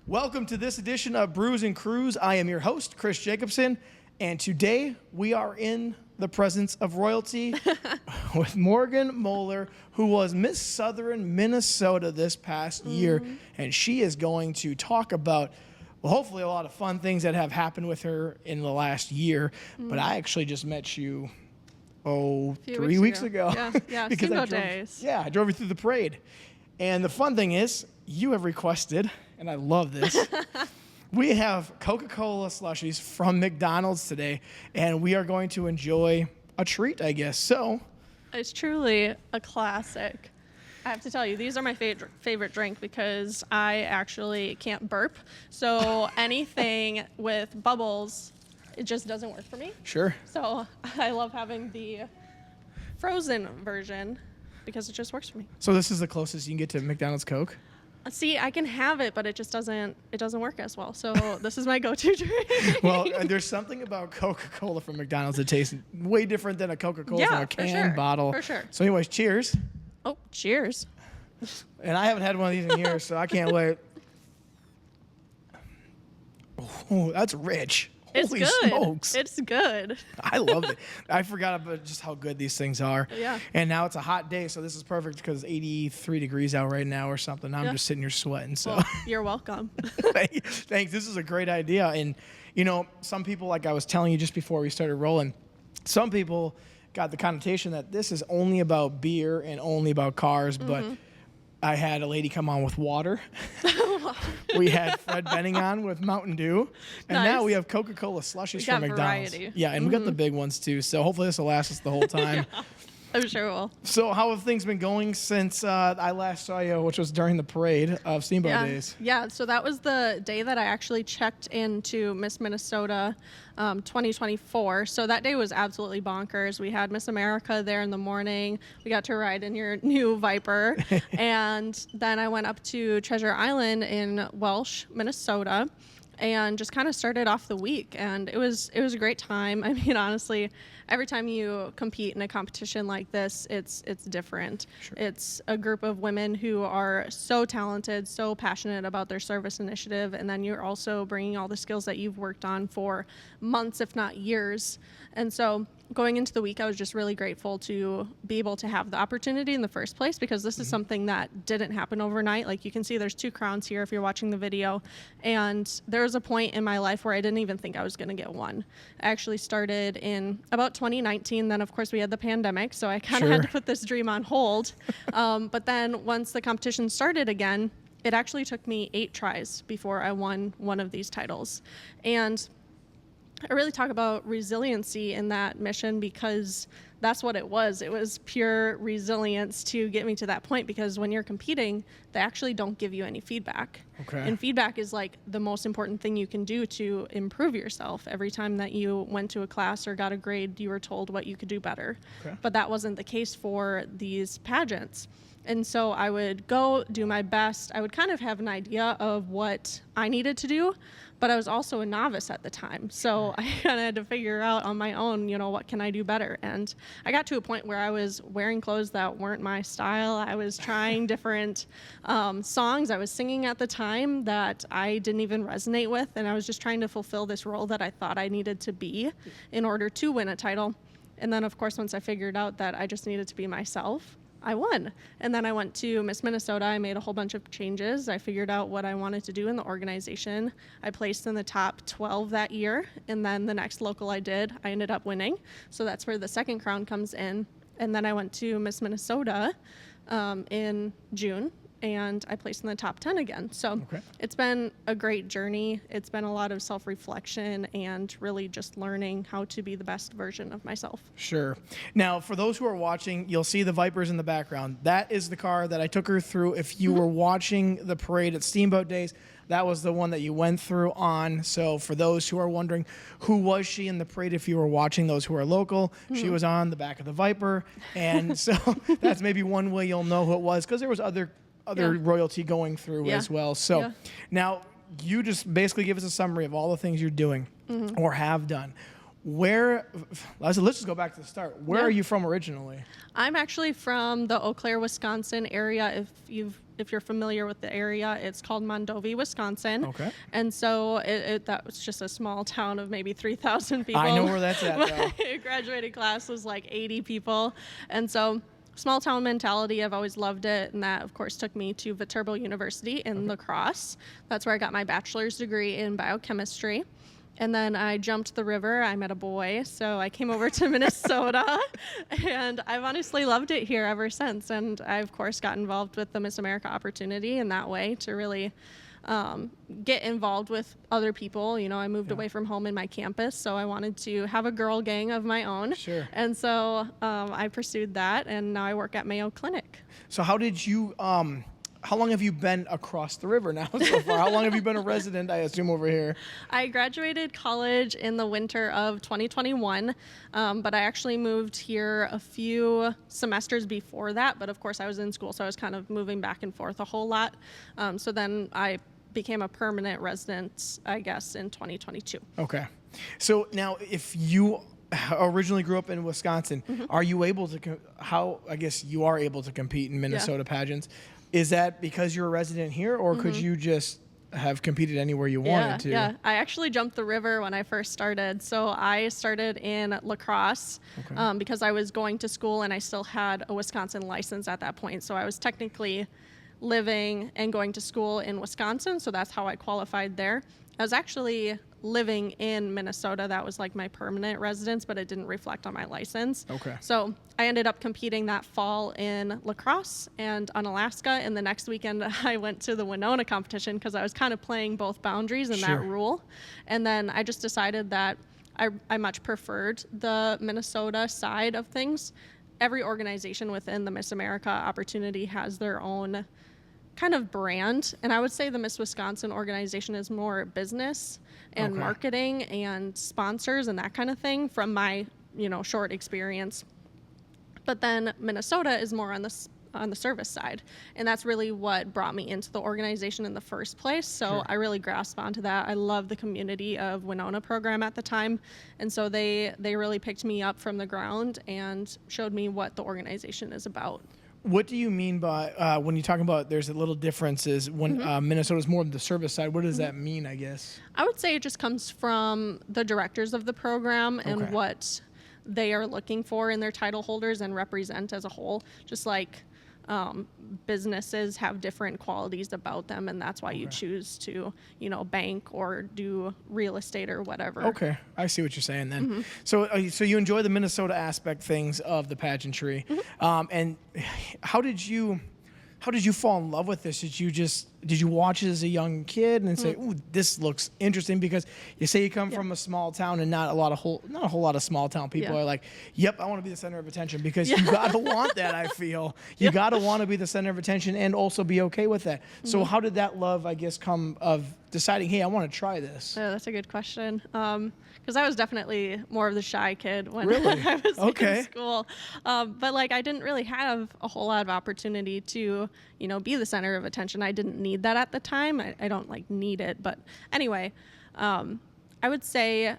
Welcome to this edition of Brews and Crews. I am your host, Chris Jacobson, and today we are in the presence of royalty with Morgan Mohler, who was Miss Southern Minnesota this past year, and she is going to talk about, well, hopefully a lot of fun things that have happened with her in the last year. But I actually just met you, 3 weeks ago. Yeah, because Steamboat Days. Yeah, I drove you through the parade. And the fun thing is, you have requested, and I love this, we have Coca-Cola Slushies from McDonald's today, and we are going to enjoy a treat, I guess. So, It's truly a classic. I have to tell you, these are my favorite drink because I actually can't burp. So anything with bubbles, it just doesn't work for me. sure. So I love having the frozen version because it just works for me. So this is the closest you can get to McDonald's Coke? See, I can have it, but it just doesn't work as well. So this is my go-to drink. Well, there's something about Coca-Cola from McDonald's that tastes way different than a Coca-Cola from a can bottle. For sure. So anyways, cheers. Oh, cheers. And I haven't had one of these in years, so I can't wait. Oh, that's rich. It's Holy good. smokes. It's good. I love it. I forgot about just how good these things are. Yeah. And now it's a hot day, so this is perfect because it's 83 degrees out right now or something. I'm just sitting here sweating. So Well, you're welcome. Thanks. This is a great idea. And, you know, some people, like I was telling you just before we started rolling, some people got the connotation that this is only about beer and only about cars, but I had a lady come on with water. We had Fred Benning on with Mountain Dew. And now we have Coca-Cola Slushies from McDonald's. Variety. Yeah, and we got the big ones too. So hopefully this will last us the whole time. I'm sure will. So how have things been going since I last saw you, which was during the parade of Steamboat Days? Yeah, so that was the day that I actually checked into Miss Minnesota 2024. So that day was absolutely bonkers. We had Miss America there in the morning. We got to ride in your new Viper. And then I went up to Treasure Island in Welsh, Minnesota, and just kind of started off the week, and it was a great time. I mean, honestly, every time you compete in a competition like this, it's different. Sure. It's a group of women who are so talented, so passionate about their service initiative, and then you're also bringing all the skills that you've worked on for months, if not years. And so going into the week, I was just really grateful to be able to have the opportunity in the first place, because this is something that didn't happen overnight. Like you can see there's 2 crowns here if you're watching the video. And there was a point in my life where I didn't even think I was going to get one. I actually started in about 2019. Then, of course, we had the pandemic, so I kind of had to put this dream on hold. But then once the competition started again, it actually took me 8 tries before I won one of these titles. And I really talk about resiliency in that mission because that's what it was. It was pure resilience to get me to that point, because when you're competing, they actually don't give you any feedback. Okay. And feedback is like the most important thing you can do to improve yourself. Every time that you went to a class or got a grade, you were told what you could do better. Okay. But that wasn't the case for these pageants. And so I would go do my best. I would kind of have an idea of what I needed to do, but I was also a novice at the time. So I kind of had to figure out on my own, you know, what can I do better? And I got to a point where I was wearing clothes that weren't my style. I was trying different songs I was singing at the time that I didn't even resonate with. And I was just trying to fulfill this role that I thought I needed to be in order to win a title. And then, of course, once I figured out that I just needed to be myself, I won. And then I went to Miss Minnesota. I made a whole bunch of changes. I figured out what I wanted to do in the organization. I placed in the top 12 that year. And then the next local I did, I ended up winning. So that's where the second crown comes in. And then I went to Miss Minnesota in June, and I placed in the top 10 again. So It's been a great journey. It's been a lot of self-reflection and really just learning how to be the best version of myself. Sure. Now, for those who are watching, you'll see the Vipers in the background. That is the car that I took her through. If you were watching the parade at Steamboat Days, that was the one that you went through on. So for those who are wondering, who was she in the parade? If you were watching, those who are local, she was on the back of the Viper. And so that's maybe one way you'll know who it was, because there was other royalty going through as well. So now you just basically give us a summary of all the things you're doing or have done. Let's just go back to the start. Where are you from originally? I'm actually from the Eau Claire, Wisconsin area. If you've if you're familiar with the area, it's called Mondovi, Wisconsin. Okay. And so that was just a small town of maybe 3,000 people. I know where that's at, though. My graduating class was like 80 people. And so small town mentality, I've always loved it. And that, of course, took me to Viterbo University in La Crosse. That's where I got my bachelor's degree in biochemistry. And then I jumped the river. I met a boy, so I came over to Minnesota, and I've honestly loved it here ever since. And I, of course, got involved with the Miss America opportunity in that way to really get involved with other people. You know, I moved away from home in my campus, so I wanted to have a girl gang of my own. Sure. And so I pursued that, and now I work at Mayo Clinic. So how did you, how long have you been across the river now so far? How long have you been a resident, I assume, over here? I graduated college in the winter of 2021, but I actually moved here a few semesters before that. But of course, I was in school, so I was kind of moving back and forth a whole lot. So then I became a permanent resident, I guess, in 2022. Okay. So now, if you originally grew up in Wisconsin, are you able to, I guess you are able to compete in Minnesota pageants. Is that because you're a resident here, or could you just have competed anywhere you wanted to? Yeah, I actually jumped the river when I first started. So I started in La Crosse because I was going to school and I still had a Wisconsin license at that point. So I was technically living and going to school in Wisconsin, so that's how I qualified there. I was actually living in Minnesota. That was like my permanent residence, but it didn't reflect on my license. Okay. So I ended up competing that fall in La Crosse and on Alaska. And the next weekend I went to the Winona competition because I was kind of playing both boundaries in that rule. And then I just decided that I much preferred the Minnesota side of things. Every organization within the Miss America opportunity has their own kind of brand, and I would say the Miss Wisconsin organization is more business and marketing and sponsors and that kind of thing from my short experience. But then Minnesota is more on the service side, and that's really what brought me into the organization in the first place. So I really grasped onto that. I love the community of Winona program at the time, and so they really picked me up from the ground and showed me what the organization is about. What do you mean by when you talk about there's a little differences when Minnesota's more on the service side? What does that mean, I guess? I would say it just comes from the directors of the program and what they are looking for in their title holders and represent as a whole. Just like businesses have different qualities about them, and that's why you choose to, bank or do real estate or whatever. Okay, I see what you're saying then. So you enjoy the Minnesota aspect things of the pageantry, and how did you fall in love with this? Did you watch it as a young kid and say, "Ooh, this looks interesting"? Because you say you come from a small town, and not a whole lot of small town people are like, "Yep, I want to be the center of attention." Because you gotta want that. I feel you gotta want to be the center of attention and also be okay with that. So how did that love, I guess, come of deciding, "Hey, I want to try this"? Yeah, that's a good question. Because I was definitely more of the shy kid when Really? I was in school. But I didn't really have a whole lot of opportunity to, be the center of attention. I didn't need that at the time. I don't need it. But anyway, I would say,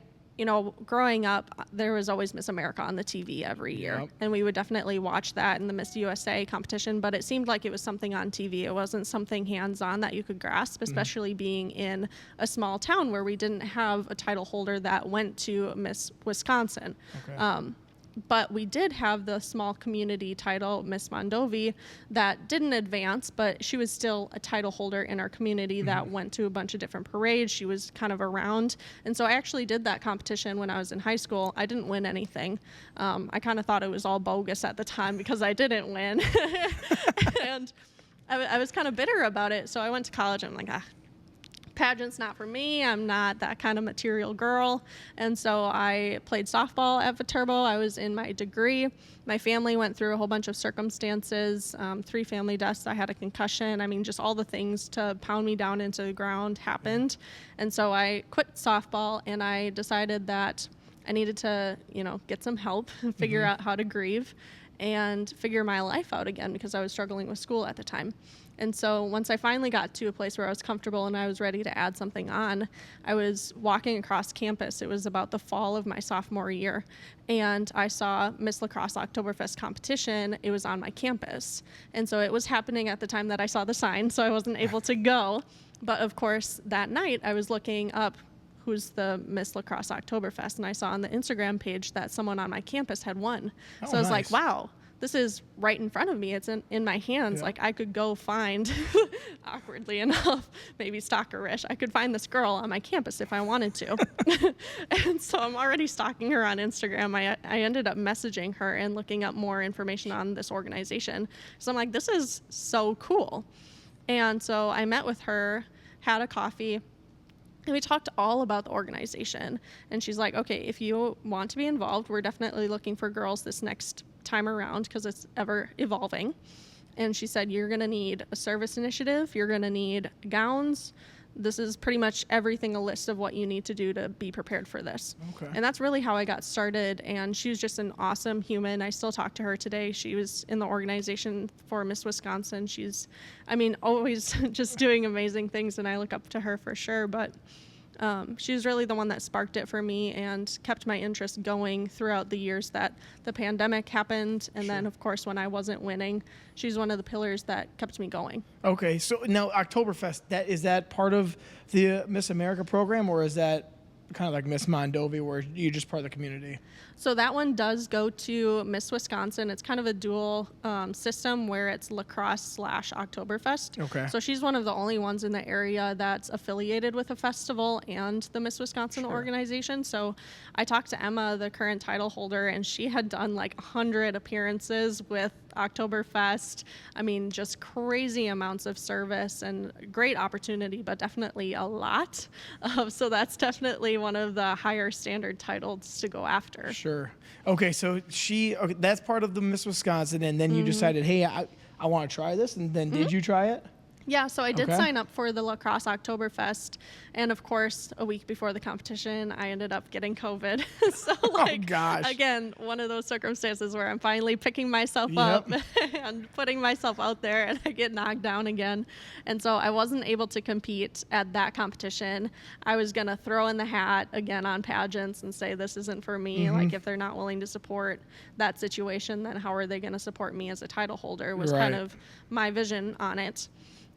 growing up, there was always Miss America on the TV every year. And we would definitely watch that in the Miss USA competition. But it seemed like it was something on TV. It wasn't something hands-on that you could grasp, especially being in a small town where we didn't have a title holder that went to Miss Wisconsin. But we did have the small community title, Miss Mondovi, that didn't advance, but she was still a title holder in our community that went to a bunch of different parades. She was kind of around. And so I actually did that competition when I was in high school. I didn't win anything. I kind of thought it was all bogus at the time because I didn't win. And I was kind of bitter about it. So I went to college and I'm like, pageant's not for me. I'm not that kind of material girl. And so I played softball at Viterbo. I was in my degree. My family went through a whole bunch of circumstances, 3 family deaths. I had a concussion. I mean, just all the things to pound me down into the ground happened. And so I quit softball, and I decided that I needed to, get some help and figure out how to grieve and figure my life out again because I was struggling with school at the time. And so once I finally got to a place where I was comfortable and I was ready to add something on, I was walking across campus. It was about the fall of my sophomore year. And I saw Miss Lacrosse Oktoberfest competition. It was on my campus. And so it was happening at the time that I saw the sign, so I wasn't able to go. But of course, that night I was looking up who's the Miss Lacrosse Oktoberfest, and I saw on the Instagram page that someone on my campus had won. So I was like, wow, this is right in front of me. It's in my hands. Like, I could go find, awkwardly enough, maybe stalkerish, I could find this girl on my campus if I wanted to. And so I'm already stalking her on Instagram. I ended up messaging her and looking up more information on this organization. So I'm like, this is so cool. And so I met with her, had a coffee, and we talked all about the organization. And she's like, okay, if you want to be involved, we're definitely looking for girls this next time around because it's ever evolving. And she said, you're going to need a service initiative. You're going to need gowns. This is pretty much everything, a list of what you need to do to be prepared for this. Okay. And that's really how I got started. And she was just an awesome human. I still talk to her today. She was in the organization for Miss Wisconsin. She's, always just doing amazing things, and I look up to her for sure. But she was really the one that sparked it for me and kept my interest going throughout the years that the pandemic happened. And then, of course, when I wasn't winning, she's one of the pillars that kept me going. Okay, so now Oktoberfest, is that part of the Miss America program, or is that kind of like Miss Mondovi where you're just part of the community? So that one does go to Miss Wisconsin. It's kind of a dual system where it's lacrosse / Oktoberfest. Okay. So she's one of the only ones in the area that's affiliated with a festival and the Miss Wisconsin organization. So I talked to Emma, the current title holder, and she had done like 100 appearances with Oktoberfest. Just crazy amounts of service and great opportunity, but definitely a lot. So that's definitely one of the higher standard titles to go after. Sure. Okay, so that's part of the Miss Wisconsin, and then you decided, hey, I want to try this, and then did you try it? Yeah, so I did sign up for the Lacrosse Oktoberfest, and of course, a week before the competition, I ended up getting COVID. So, again, one of those circumstances where I'm finally picking myself up and putting myself out there, and I get knocked down again. And so I wasn't able to compete at that competition. I was going to throw in the hat again on pageants and say, this isn't for me. Like, if they're not willing to support that situation, then how are they going to support me as a title holder was kind of my vision on it.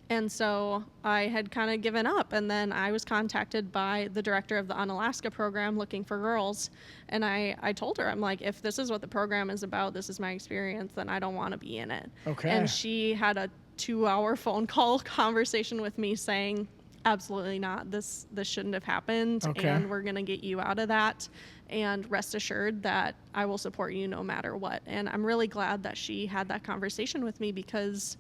And so I had kind of given up, and then I was contacted by the director of the Unalaska program looking for girls, and I told her, I'm like, if this is what the program is about, this is my experience, then I don't want to be in it. Okay. And she had a 2-hour phone call conversation with me saying, absolutely not, this shouldn't have happened, and we're going to get you out of that, and rest assured that I will support you no matter what. And I'm really glad that she had that conversation with me because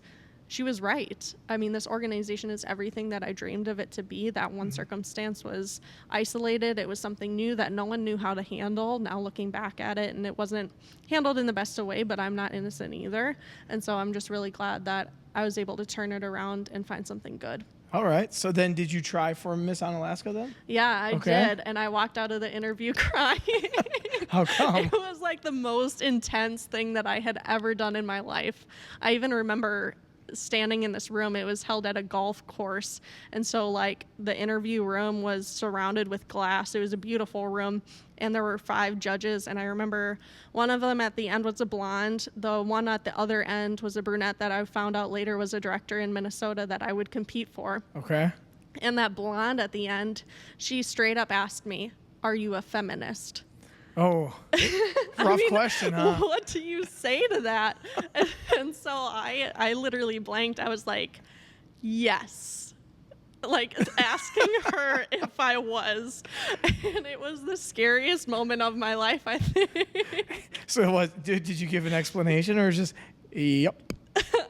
she was right. This organization is everything that I dreamed of it to be. That one circumstance was isolated. It was something new that no one knew how to handle. Now looking back at it, and it wasn't handled in the best of way, but I'm not innocent either. And so I'm just really glad that I was able to turn it around and find something good. All right. So then did you try for Miss Unalaska then? Yeah, I did. And I walked out of the interview crying. How come? It was like the most intense thing that I had ever done in my life. I even remember standing in this room. It was held at a golf course, and so like the interview room was surrounded with glass. It was a beautiful room, and there were 5 judges, and I remember one of them at the end was a blonde. The one at the other end was a brunette that I found out later was a director in Minnesota that I would compete for. Okay. And that blonde at the end, she straight up asked me, "Are you a feminist?" Oh, rough question, huh? What do you say to that? And so I literally blanked. I was like, yes. Like asking her if I was. And it was the scariest moment of my life, I think. So did you give an explanation or just, yep?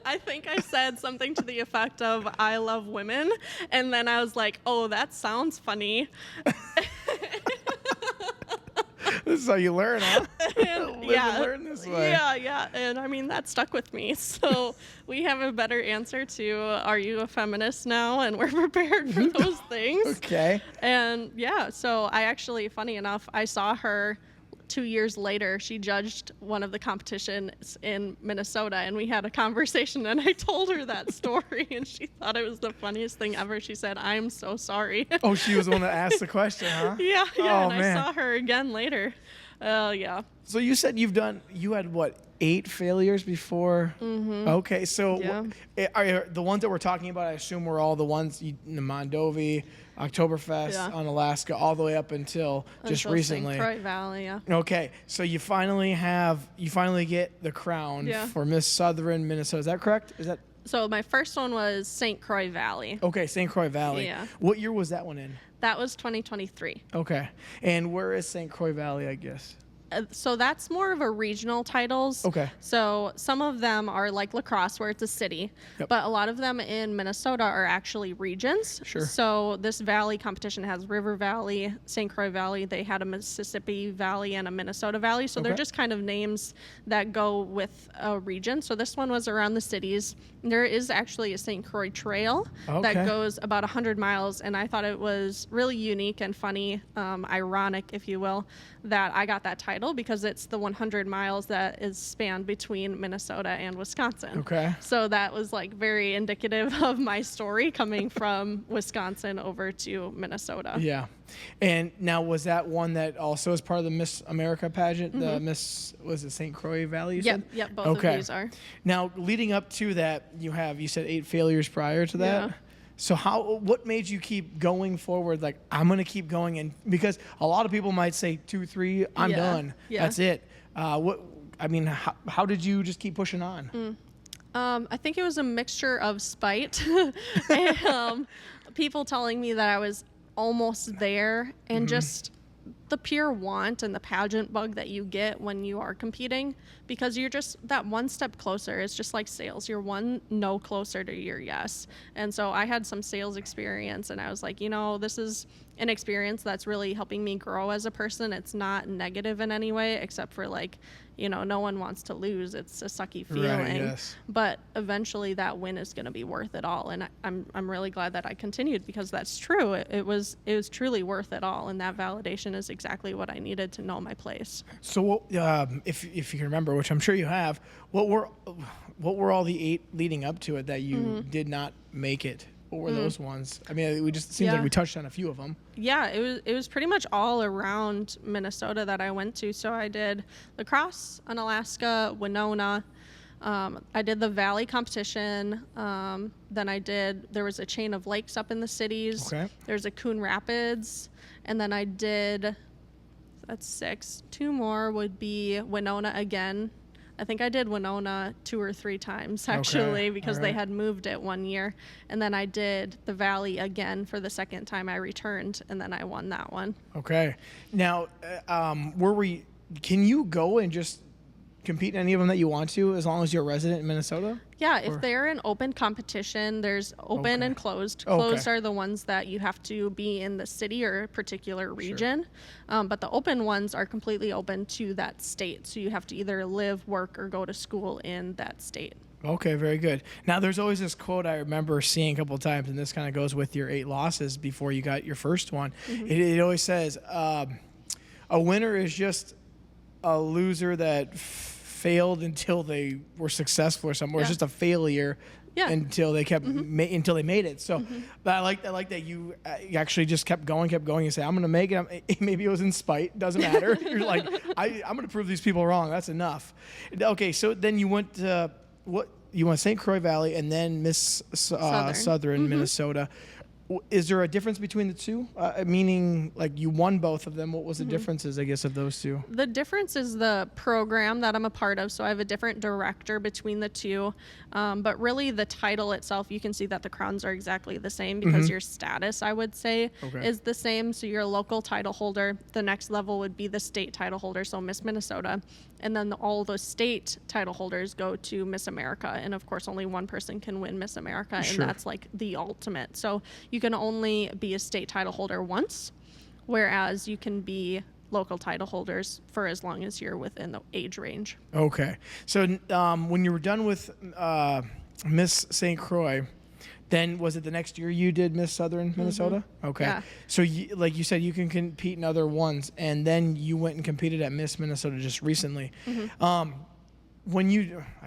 I think I said something to the effect of, I love women. And then I was like, oh, that sounds funny. This is how you learn, huh? And learn this way. Yeah. And that stuck with me. So we have a better answer to, are you a feminist now? And we're prepared for those things. Okay. And so I actually, funny enough, I saw her 2 years later, she judged one of the competitions in Minnesota, and we had a conversation, and I told her that story, and she thought it was the funniest thing ever. She said, "I'm so sorry." Oh, she was the one that asked the question, huh? Yeah, Oh, and man. I saw her again later. Yeah. So you said you had what, 8 failures before? Mm-hmm. Okay, so Yeah. are the ones that we're talking about, I assume, were all the ones, the Mondovi, Oktoberfest on Alaska, all the way up until just recently. St. Croix Valley, yeah. Okay, so you finally get the crown for Miss Southern Minnesota. Is that correct? Is that So my first one was St. Croix Valley. okay? St. Croix Valley. Yeah. What year was that one in? That was 2023. Okay, and where is St. Croix Valley? I guess. So that's more of a regional titles. Okay. So some of them are like lacrosse, where it's a city, but a lot of them in Minnesota are actually regions. Sure. So this valley competition has River Valley, St. Croix Valley. They had a Mississippi Valley and a Minnesota Valley. So they're just kind of names that go with a region. So this one was around the cities. There is actually a St. Croix Trail that goes about 100 miles, and I thought it was really unique and funny, ironic, if you will, that I got that title because it's the 100 miles that is spanned between Minnesota and Wisconsin. Okay. So that was like very indicative of my story coming from Wisconsin over to Minnesota. Yeah. And now, was that one that also is part of the Miss America pageant? The Miss, was it St. Croix Valley, you said? Yep, both of these are. Now, leading up to that, you said 8 failures prior to that. Yeah. So what made you keep going forward? Like, I'm going to keep going. And because a lot of people might say 2, 3, I'm done. Yeah. That's it. How did you just keep pushing on? I think it was a mixture of spite and people telling me that I was almost there, and just the pure want and the pageant bug that you get when you are competing, because you're just that one step closer. It's just like sales. You're one no closer to your yes. And so I had some sales experience, and I was like, this is an experience that's really helping me grow as a person. It's not negative in any way, except for like, no one wants to lose. It's a sucky feeling. Right, yes. But eventually that win is going to be worth it all. And I'm really glad that I continued, because that's true. It was truly worth it all. And that validation is exactly what I needed to know my place. So if you can remember, which I'm sure you have, what were all the 8 leading up to it that you did not make it? What were those ones? I mean, it seems like we touched on a few of them. Yeah, it was pretty much all around Minnesota that I went to. So I did lacrosse on Alaska, Winona. I did the Valley competition. Then there was a chain of lakes up in the cities. Okay. There's a Coon Rapids. And then I did, that's 6. 2 more would be Winona again. I think I did Winona 2 or 3 times, actually, because they had moved it one year. And then I did the Valley again for the second time I returned, and then I won that one. Okay. Now, can you go and just compete in any of them that you want to, as long as you're a resident in Minnesota? Yeah, if they're an open competition, there's open and closed. Closed are the ones that you have to be in the city or a particular region. But the open ones are completely open to that state. So you have to either live, work, or go to school in that state. Okay, very good. Now, there's always this quote I remember seeing a couple of times, and this kind of goes with your 8 losses before you got your first one. It always says, a winner is just a loser that failed until they were successful or something, or it's just a failure until they until they made it. So but I like that you actually just kept going. You say, I'm going to make it. Maybe it was in spite. Doesn't matter. You're like, I'm going to prove these people wrong. That's enough. Okay, so then you went to you went St. Croix Valley and then Miss Southern Minnesota. Is there a difference between the two? Meaning, like, you won both of them. What was the differences, I guess, of those two? The difference is the program that I'm a part of. So I have a different director between the two. But really, the title itself, you can see that the crowns are exactly the same, because your status, I would say, is the same. So you're a local title holder. The next level would be the state title holder, so Miss Minnesota. And then all those state title holders go to Miss America. And of course, only one person can win Miss America. And that's like the ultimate. So you can only be a state title holder once, whereas you can be local title holders for as long as you're within the age range. Okay. So when you were done with Miss St. Croix, Then was it the next year you did Miss Southern Minnesota? Okay. Yeah. So like you said, you can compete in other ones, and then you went and competed at Miss Minnesota just recently. I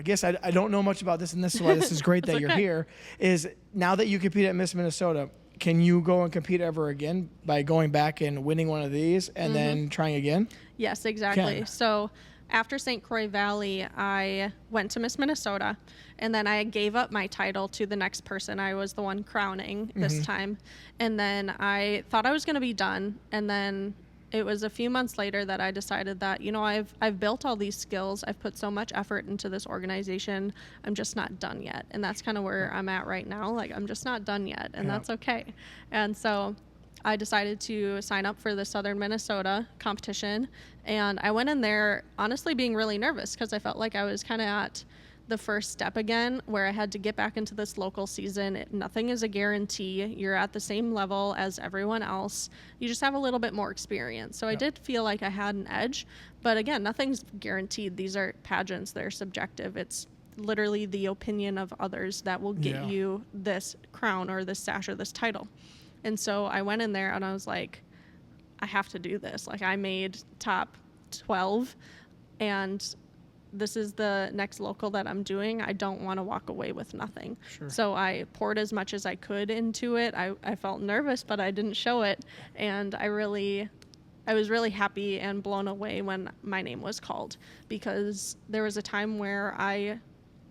guess I don't know much about this, and this is why this is great that you're here, is now that you compete at Miss Minnesota, can you go and compete ever again by going back and winning one of these and then trying again? Yes, exactly. Can. So after St. Croix Valley, I went to Miss Minnesota, and then I gave up my title to the next person. I was the one crowning this time. And then I thought I was going to be done. And then it was a few months later that I decided that, I've built all these skills. I've put so much effort into this organization. I'm just not done yet. And that's kind of where I'm at right now. Like, I'm just not done yet, and that's okay. And so I decided to sign up for the Southern Minnesota competition, and I went in there honestly being really nervous because I felt like I was kind of at the first step again where I had to get back into this local season. Nothing is a guarantee. You're at the same level as everyone else. You just have a little bit more experience. So I did feel like I had an edge, but again, nothing's guaranteed. These are pageants. They're subjective. It's literally the opinion of others that will get you this crown or this sash or this title. And so I went in there and I was like, I have to do this. Like, I made top 12, and this is the next local that I'm doing. I don't want to walk away with nothing. Sure. So I poured as much as I could into it. I felt nervous, but I didn't show it. And I was really happy and blown away when my name was called, because there was a time where I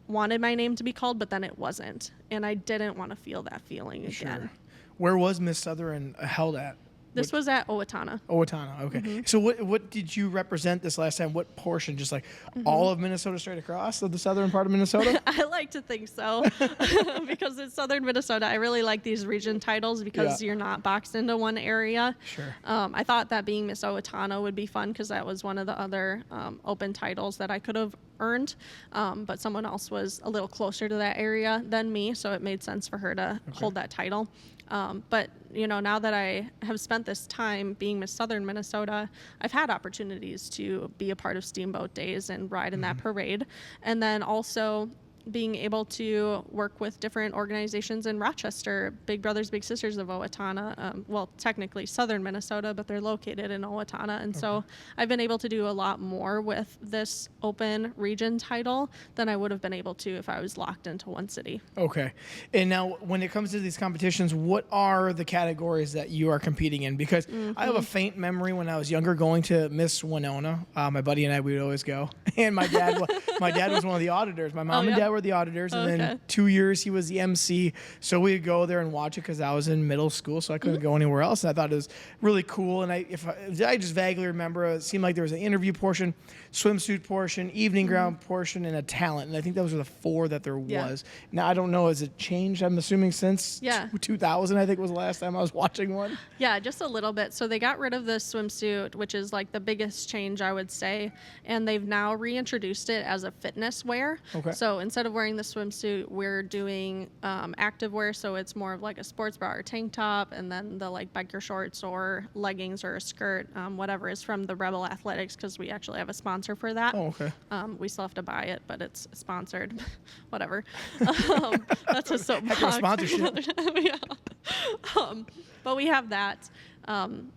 wanted my name to be called, but then it wasn't. And I didn't want to feel that feeling again. Sure. Where was Miss Southern held at? This was at Owatonna. Owatonna, okay. So what did you represent this last time? What portion? Just like all of Minnesota straight across of the southern part of Minnesota? I like to think so because it's southern Minnesota. I really like these region titles because you're not boxed into one area. Sure. I thought that being Miss Owatonna would be fun because that was one of the other open titles that I could have earned, but someone else was a little closer to that area than me, so it made sense for her to hold that title. But now that I have spent this time being Miss Southern Minnesota, I've had opportunities to be a part of Steamboat Days and ride in that parade. And then also being able to work with different organizations in Rochester, Big Brothers Big Sisters of Owatonna, well, technically Southern Minnesota, but they're located in Owatonna. And so I've been able to do a lot more with this open region title than I would have been able to if I was locked into one city. Okay. And now when it comes to these competitions, what are the categories that you are competing in? Because I have a faint memory when I was younger going to Miss Winona. My buddy and I, we would always go. And my dad was one of the auditors. My mom and dad were the auditors, and then 2 years he was the MC. So we'd go there and watch it because I was in middle school, so I couldn't go anywhere else. And I thought it was really cool. And I just vaguely remember, it seemed like there was an interview portion, swimsuit portion, evening ground portion, and a talent. And I think those were the four that there was. Now I don't know, has it changed? I'm assuming since 2000, I think was the last time I was watching one. Yeah, just a little bit. So they got rid of the swimsuit, which is like the biggest change, I would say, and they've now reintroduced it as a fitness wear. So instead of wearing the swimsuit, we're doing active wear, so it's more of like a sports bra or tank top, and then the like biker shorts or leggings or a skirt, whatever is from the Rebel Athletics, because we actually have a sponsor for that. We still have to buy it, but it's sponsored. Whatever. That's a soapbox. Heck of a sponsorship. But we have that.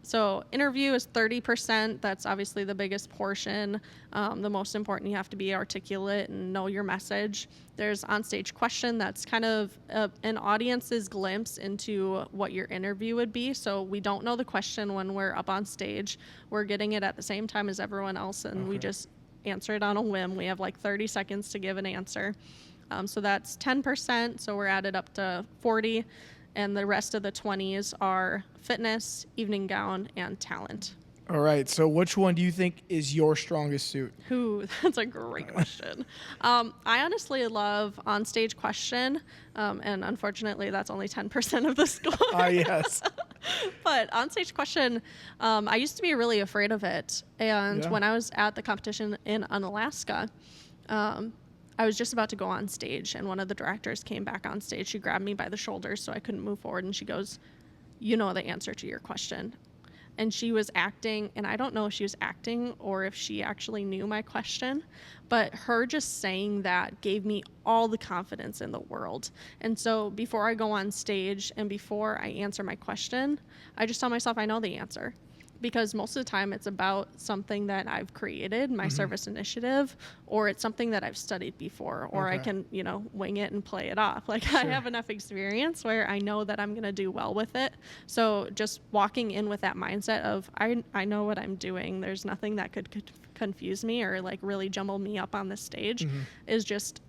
So interview is 30%. That's obviously the biggest portion. The most important, you have to be articulate and know your message. There's onstage question. That's kind of an audience's glimpse into what your interview would be. So we don't know the question when we're up on stage. We're getting it at the same time as everyone else, and we just answer it on a whim. We have like 30 seconds to give an answer. So that's 10%. So we're added up to 40. And the rest of the 20s are fitness, evening gown, and talent. All right. So which one do you think is your strongest suit? Ooh, that's a great question. I honestly love onstage question. And unfortunately, that's only 10% of the score. Yes. But onstage question, I used to be really afraid of it. And when I was at the competition in Unalaska, I was just about to go on stage, and one of the directors came back on stage. She grabbed me by the shoulders so I couldn't move forward, and she goes, "You know the answer to your question." and she was acting, and I don't know if she was acting or if she actually knew my question, but her just saying that gave me all the confidence in the world. And so before I go on stage and before I answer my question, I just tell myself I know the answer. Because most of the time it's about something that I've created, my service initiative, or it's something that I've studied before, or I can, wing it and play it off. Like I have enough experience where I know that I'm going to do well with it. So just walking in with that mindset of I know what I'm doing. There's nothing that could confuse me or like really jumble me up on the stage is just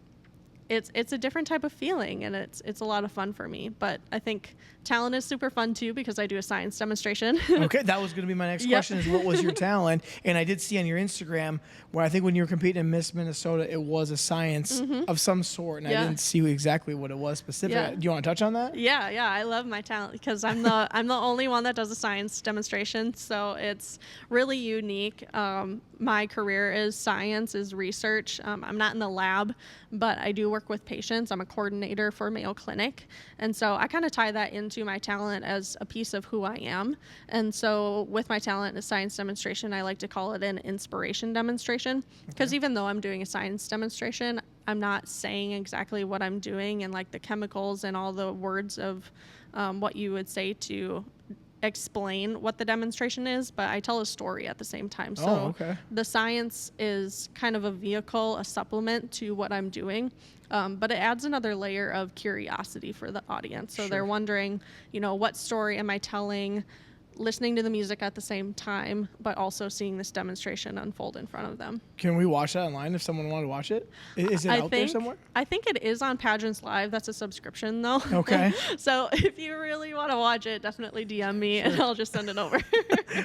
it's a different type of feeling, and it's a lot of fun for me. But I think talent is super fun too, because I do a science demonstration. Okay, that was going to be my next question, is what was your talent? And I did see on your Instagram where I think when you were competing in Miss Minnesota, it was a science of some sort, and I didn't see exactly what it was specifically. Do you want to touch on that? Yeah, I love my talent because I'm the only one that does a science demonstration, so it's really unique. My career is science, is research. I'm not in the lab, but I do work with patients. I'm a coordinator for Mayo Clinic, and so I kind of tie that into my talent as a piece of who I am. And so with my talent in a science demonstration, I like to call it an inspiration demonstration, because even though I'm doing a science demonstration, I'm not saying exactly what I'm doing and like the chemicals and all the words of what you would say to explain what the demonstration is, but I tell a story at the same time. So the science is kind of a vehicle, a supplement to what I'm doing, but it adds another layer of curiosity for the audience. So they're wondering, what story am I telling, listening to the music at the same time, but also seeing this demonstration unfold in front of them. Can we watch that online if someone wanted to watch it? Is it out there somewhere? I think it is on Pageants Live. That's a subscription, though. Okay. So if you really want to watch it, definitely DM me, and I'll just send it over.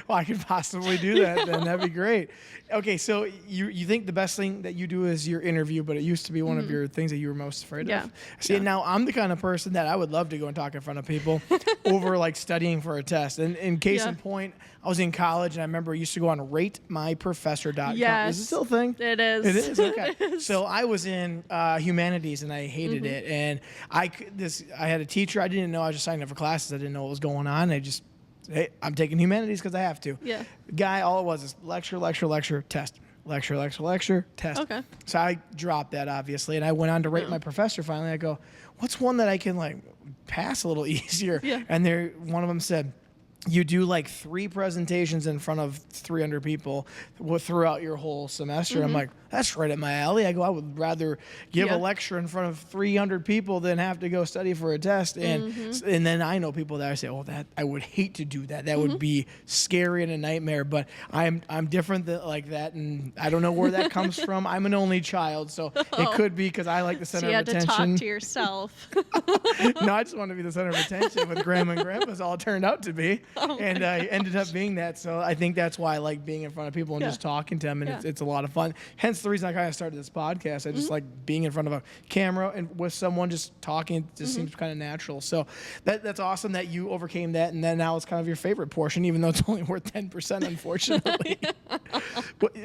Well, I could possibly do that then. That'd be great. Okay, so you think the best thing that you do is your interview, but it used to be one of your things that you were most afraid of. See, now I'm the kind of person that I would love to go and talk in front of people over like studying for a test. And in case in point, I was in college, and I remember I used to go on ratemyprofessor.com. Yes. Is it still a thing? It is. It is? Okay. So I was in humanities, and I hated it. And I had a teacher. I didn't know. I was just signing up for classes. I didn't know what was going on. Hey, I'm taking humanities because I have to. Yeah. Guy, all it was is lecture, test. Lecture, test. Okay. So I dropped that, obviously, and I went on to rate my professor finally. I go, what's one that I can like pass a little easier? Yeah. And one of them said, you do like 3 presentations in front of 300 people throughout your whole semester. I'm like, that's right at my alley. I go, I would rather give a lecture in front of 300 people than have to go study for a test. And then I know people that I say, oh, that I would hate to do that. That would be scary and a nightmare. But I'm different like that, and I don't know where that comes from. I'm an only child, so it could be because I like the center of attention. So you had to talk to yourself. No, I just want to be the center of attention with Grandma and Grandpa's all it turned out to be. And I ended up being that. So I think that's why I like being in front of people and just talking to them. And it's a lot of fun. Hence the reason I kind of started this podcast. I just like being in front of a camera and with someone just talking. It just seems kind of natural. So that's awesome that you overcame that. And then now it's kind of your favorite portion, even though it's only worth 10%, unfortunately.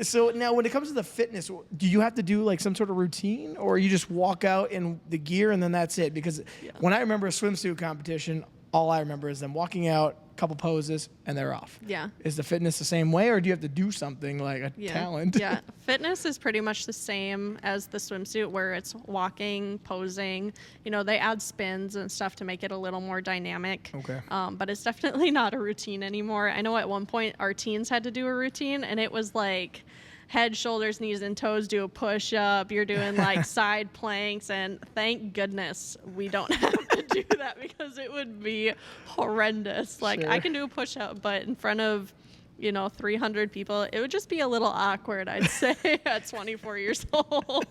So now when it comes to the fitness, do you have to do like some sort of routine, or you just walk out in the gear and then that's it? Because when I remember a swimsuit competition, all I remember is them walking out, couple poses, and they're off. Yeah. Is the fitness the same way, or do you have to do something like a talent? Yeah. Fitness is pretty much the same as the swimsuit, where it's walking, posing. They add spins and stuff to make it a little more dynamic. Okay. But it's definitely not a routine anymore. I know at one point our teens had to do a routine, and it was like head, shoulders, knees, and toes, do a push-up. You're doing like side planks, and thank goodness we don't have to do that, because it would be horrendous. Like I can do a push-up, but in front of 300 people, it would just be a little awkward, I'd say, at 24 years old.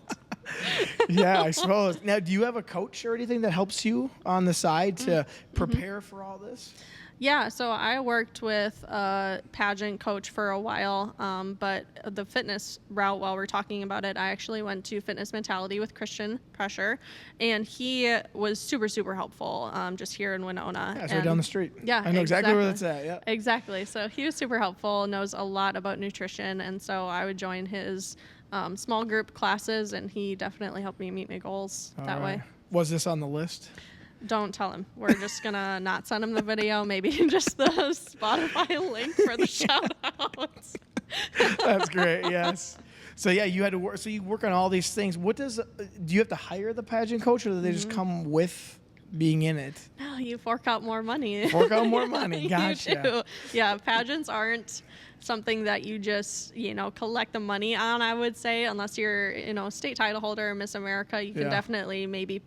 Yeah, I suppose. Now, do you have a coach or anything that helps you on the side to prepare for all this? Yeah, so I worked with a pageant coach for a while, but the fitness route, while we're talking about it, I actually went to Fitness Mentality with Christian Pressure, and he was super, super helpful just here in Winona. Yeah, it's right down the street. Yeah, I know exactly where that's at, yeah. Exactly. So he was super helpful, knows a lot about nutrition, and so I would join his small group classes, and he definitely helped me meet my goals that way. Was this on the list? Don't tell him. We're just going to not send him the video. Maybe just the Spotify link for the shout outs. That's great. Yes. So yeah, you had to work. So you work on all these things. What does do you have to hire the pageant coach, or do they just come with being in it? No, you fork out more money. Fork out more money. Gotcha. You do. Yeah, pageants aren't something that you just, collect the money on, I would say, unless you're, state title holder or Miss America. You can definitely maybe,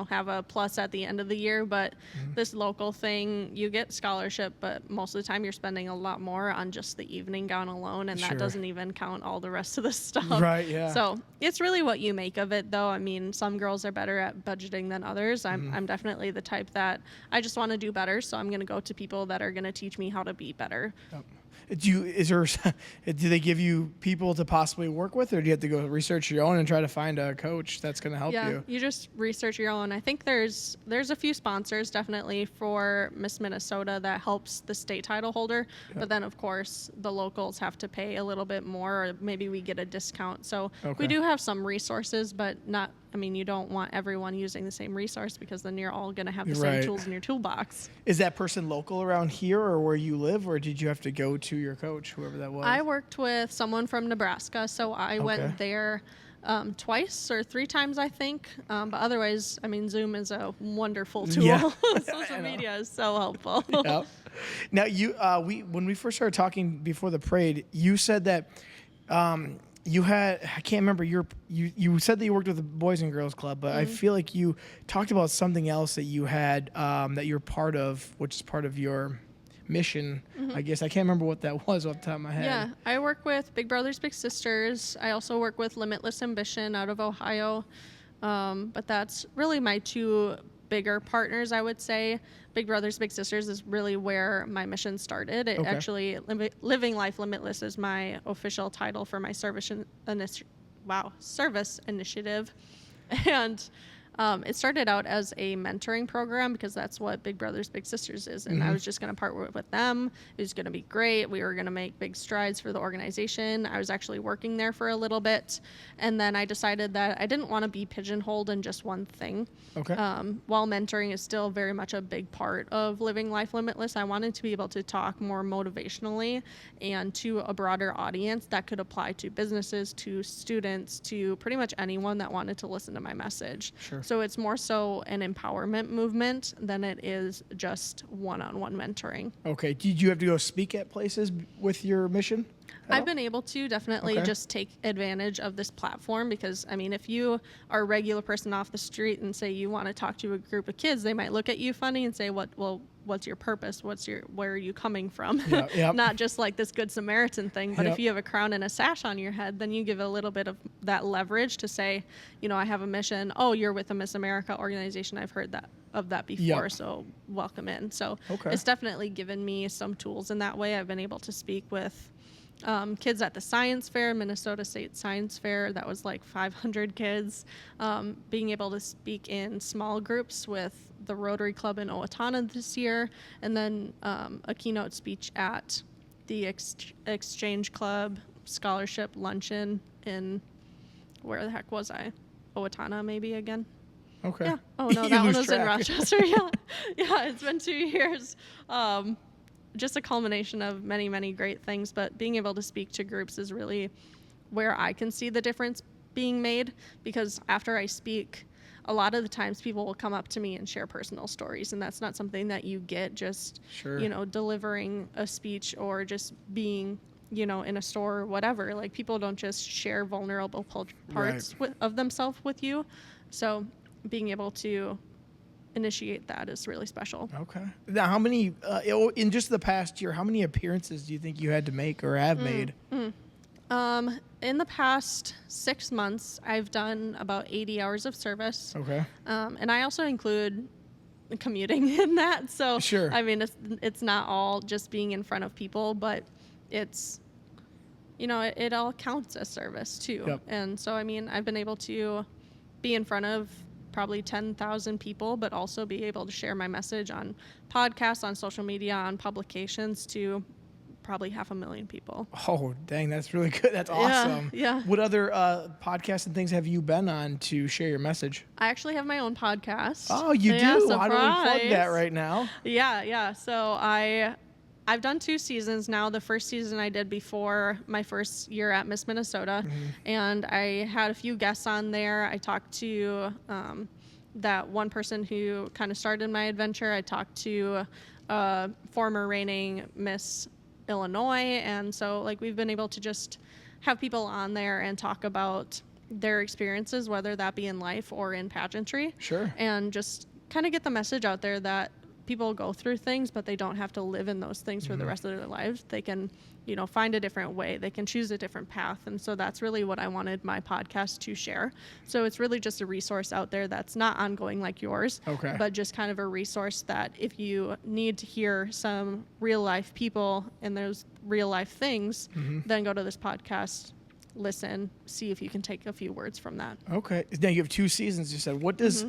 have a plus at the end of the year. But this local thing, you get scholarship, but most of the time you're spending a lot more on just the evening gown alone, and that doesn't even count all the rest of the stuff. Right, yeah. So it's really what you make of it, though. I mean, some girls are better at budgeting than others. I'm definitely the type that I just want to do better, so I'm going to go to people that are going to teach me how to be better. Yep. Do they give you people to possibly work with, or do you have to go research your own and try to find a coach that's going to help you? Yeah, you just research your own. I think there's a few sponsors definitely for Miss Minnesota that helps the state title holder, but then of course the locals have to pay a little bit more, or maybe we get a discount. So we do have some resources, but not. I mean, you don't want everyone using the same resource, because then you're all going to have the same tools in your toolbox. Is that person local around here or where you live, or did you have to go to your coach, whoever that was? I worked with someone from Nebraska, so I went there twice or 3 times, I think. But otherwise, I mean, Zoom is a wonderful tool. Yeah. Social media is so helpful. Yep. Now, when we first started talking before the parade, you said that you had, I can't remember, you said that you worked with the Boys and Girls Club, but I feel like you talked about something else that you had, that you're part of, which is part of your mission, I guess. I can't remember what that was off the top of my head. Yeah, I work with Big Brothers Big Sisters. I also work with Limitless Ambition out of Ohio. But that's really my 2 bigger partners, I would say. Big Brothers Big Sisters is really where my mission started. It actually, Living Life Limitless is my official title for my service initiative. And it started out as a mentoring program, because that's what Big Brothers Big Sisters is. And I was just going to partner with them. It was going to be great. We were going to make big strides for the organization. I was actually working there for a little bit. And then I decided that I didn't want to be pigeonholed in just one thing. Okay. While mentoring is still very much a big part of Living Life Limitless, I wanted to be able to talk more motivationally and to a broader audience that could apply to businesses, to students, to pretty much anyone that wanted to listen to my message. Sure. So it's more so an empowerment movement than it is just one-on-one mentoring. Okay. Did you have to go speak at places with your mission? I've been able to definitely just take advantage of this platform, because, I mean, if you are a regular person off the street and say you want to talk to a group of kids, they might look at you funny and say, what's your purpose? Where are you coming from? Yep. Not just like this Good Samaritan thing, but if you have a crown and a sash on your head, then you give a little bit of that leverage to say, I have a mission. Oh, you're with a Miss America organization. I've heard of that before, so welcome in. So it's definitely given me some tools in that way. I've been able to speak with kids at the science fair, Minnesota State Science Fair. That was like 500 kids. Being able to speak in small groups with the Rotary Club in Owatonna this year, and then a keynote speech at the Exchange Club Scholarship Luncheon in, where the heck was I? Owatonna, maybe again. Okay. Yeah. Oh no, that one was in Rochester. Yeah. It's been 2 years. Just a culmination of many, many great things, but being able to speak to groups is really where I can see the difference being made, because after I speak, a lot of the times people will come up to me and share personal stories, and that's not something that you get just, delivering a speech or just being, in a store or whatever. Like, people don't just share vulnerable parts of themselves with you. So being able to initiate that is really special. Okay. Now, how many, in just the past year, how many appearances do you think you had to make or have made? In the past 6 months, I've done about 80 hours of service. Okay. And I also include commuting in that. So, sure. I mean, it's not all just being in front of people, but it's, it all counts as service too. Yep. And so, I mean, I've been able to be in front of probably 10,000 people, but also be able to share my message on podcasts, on social media, on publications to probably 500,000 people. Oh, dang, that's really good. That's awesome. Yeah. What other podcasts and things have you been on to share your message? I actually have my own podcast. Oh, you Yeah, do? How do we plug surprise. that right now? Yeah. So I've done 2 seasons now. The first season I did before my first year at Miss Minnesota, and I had a few guests on there. I talked to that one person who kind of started my adventure. I talked to former reigning Miss Illinois, and so like we've been able to just have people on there and talk about their experiences, whether that be in life or in pageantry. Sure. And just kind of get the message out there that people go through things, but they don't have to live in those things for the rest of their lives. They can, find a different way. They can choose a different path. And so that's really what I wanted my podcast to share. So it's really just a resource out there that's not ongoing like yours, Okay. but just kind of a resource that if you need to hear some real life people and those real life things, then go to this podcast, listen, see if you can take a few words from that. Okay. Now you have 2 seasons, you said. What does,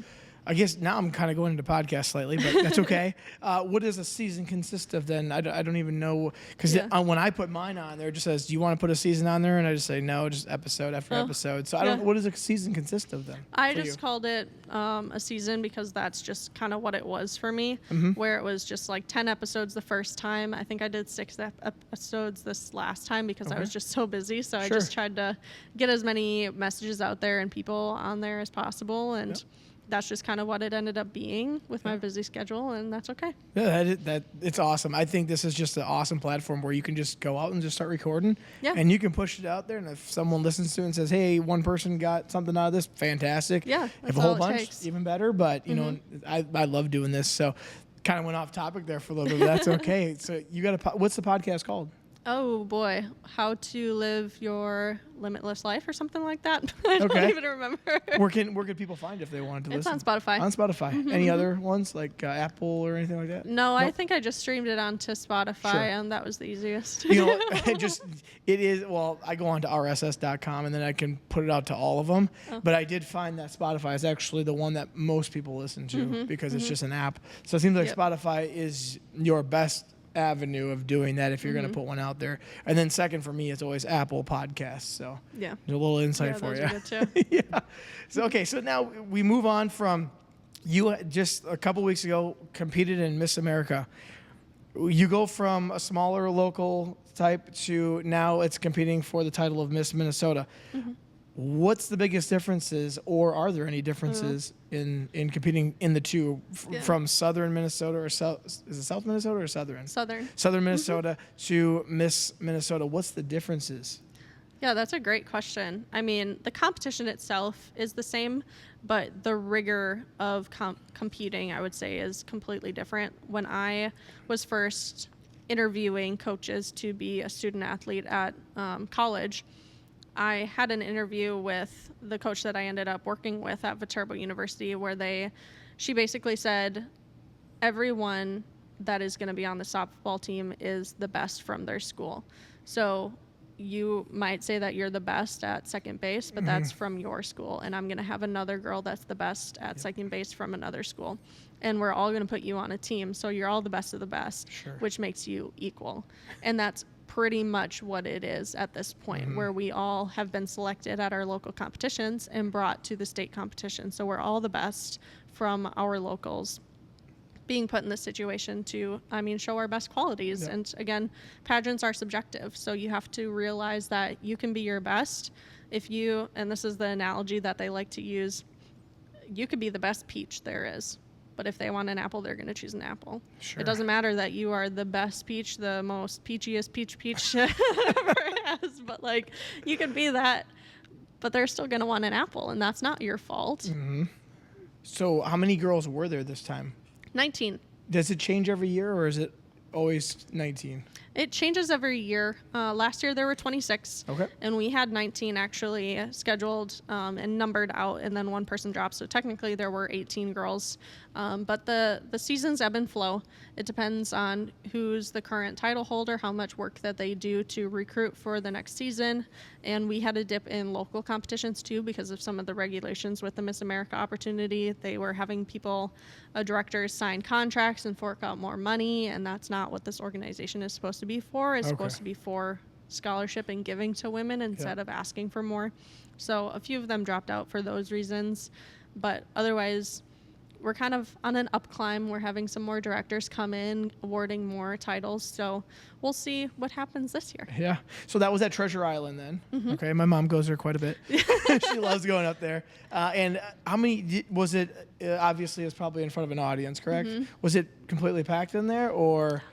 I guess now I'm kind of going into podcasts slightly, but that's okay. What does a season consist of then? I don't even know. Because when I put mine on there, it just says, do you want to put a season on there? And I just say, no, just episode after episode. So I don't, what does a season consist of then? I just called it a season because that's just kind of what it was for me, where it was just like 10 episodes the first time. I think I did 6 episodes this last time because I was just so busy. So I just tried to get as many messages out there and people on there as possible. And that's just kind of what it ended up being with my busy schedule, and that's okay. Yeah, that it's awesome. I think this is just an awesome platform where you can just go out and just start recording, and you can push it out there. And if someone listens to it and says, "Hey, one person got something out of this," fantastic. Yeah, if a whole bunch, even better. But you know, I love doing this. So, kind of went off topic there for a little bit, but that's okay. So you got what's the podcast called? Oh boy, How to Live Your Limitless Life or something like that. I don't even remember. Where can people find it if they wanted to listen? It's on Spotify. On Spotify. Any other ones like Apple or anything like that? No, I think I just streamed it onto Spotify, and that was the easiest. It is. Well, I go on to rss.com and then I can put it out to all of them. But I did find that Spotify is actually the one that most people listen to because it's just an app. So it seems like Spotify is your best avenue of doing that if you're going to put one out there. And then second for me is always Apple Podcasts. So there's a little insight for those you. Are good too. So okay, so now we move on from you just a couple weeks ago competed in Miss America. You go from a smaller local type to now it's competing for the title of Miss Minnesota. What's the biggest differences, or are there any differences in competing in the two from Southern Minnesota or is it South Minnesota or Southern? Southern Minnesota to Miss Minnesota. What's the differences? Yeah, that's a great question. I mean, the competition itself is the same, but the rigor of competing, I would say, is completely different. When I was first interviewing coaches to be a student athlete at college, I had an interview with the coach that I ended up working with at Viterbo University where she basically said everyone that is going to be on the softball team is the best from their school. So you might say that you're the best at second base, but that's from your school. And I'm going to have another girl that's the best at second base from another school. And we're all going to put you on a team. So you're all the best of the best, which makes you equal. And that's pretty much what it is at this point, where we all have been selected at our local competitions and brought to the state competition. So we're all the best from our locals being put in this situation to, show our best qualities. And again, pageants are subjective. So you have to realize that you can be your best if you, and this is the analogy that they like to use, you could be the best peach there is. But if they want an apple, they're going to choose an apple. It doesn't matter that you are the best peach, the most peachiest peach ever has. But, you could be that, but they're still going to want an apple, and that's not your fault. So how many girls were there this time? 19. Does it change every year, or is it always 19? It changes every year. Last year there were 26, and we had 19 actually scheduled and numbered out, and then one person dropped. So technically there were 18 girls. But the seasons ebb and flow. It depends on who's the current title holder, how much work that they do to recruit for the next season. And we had a dip in local competitions too because of some of the regulations with the Miss America opportunity. They were having people directors sign contracts and fork out more money, and that's not what this organization is supposed to be for. It's supposed to be for scholarship and giving to women instead of asking for more. So a few of them dropped out for those reasons, but otherwise we're kind of on an up climb. We're having some more directors come in, awarding more titles. So we'll see what happens this year. Yeah. So that was at Treasure Island then. Okay. My mom goes there quite a bit. She loves going up there. And how many was it? Obviously, it was probably in front of an audience, correct? Was it completely packed in there, or?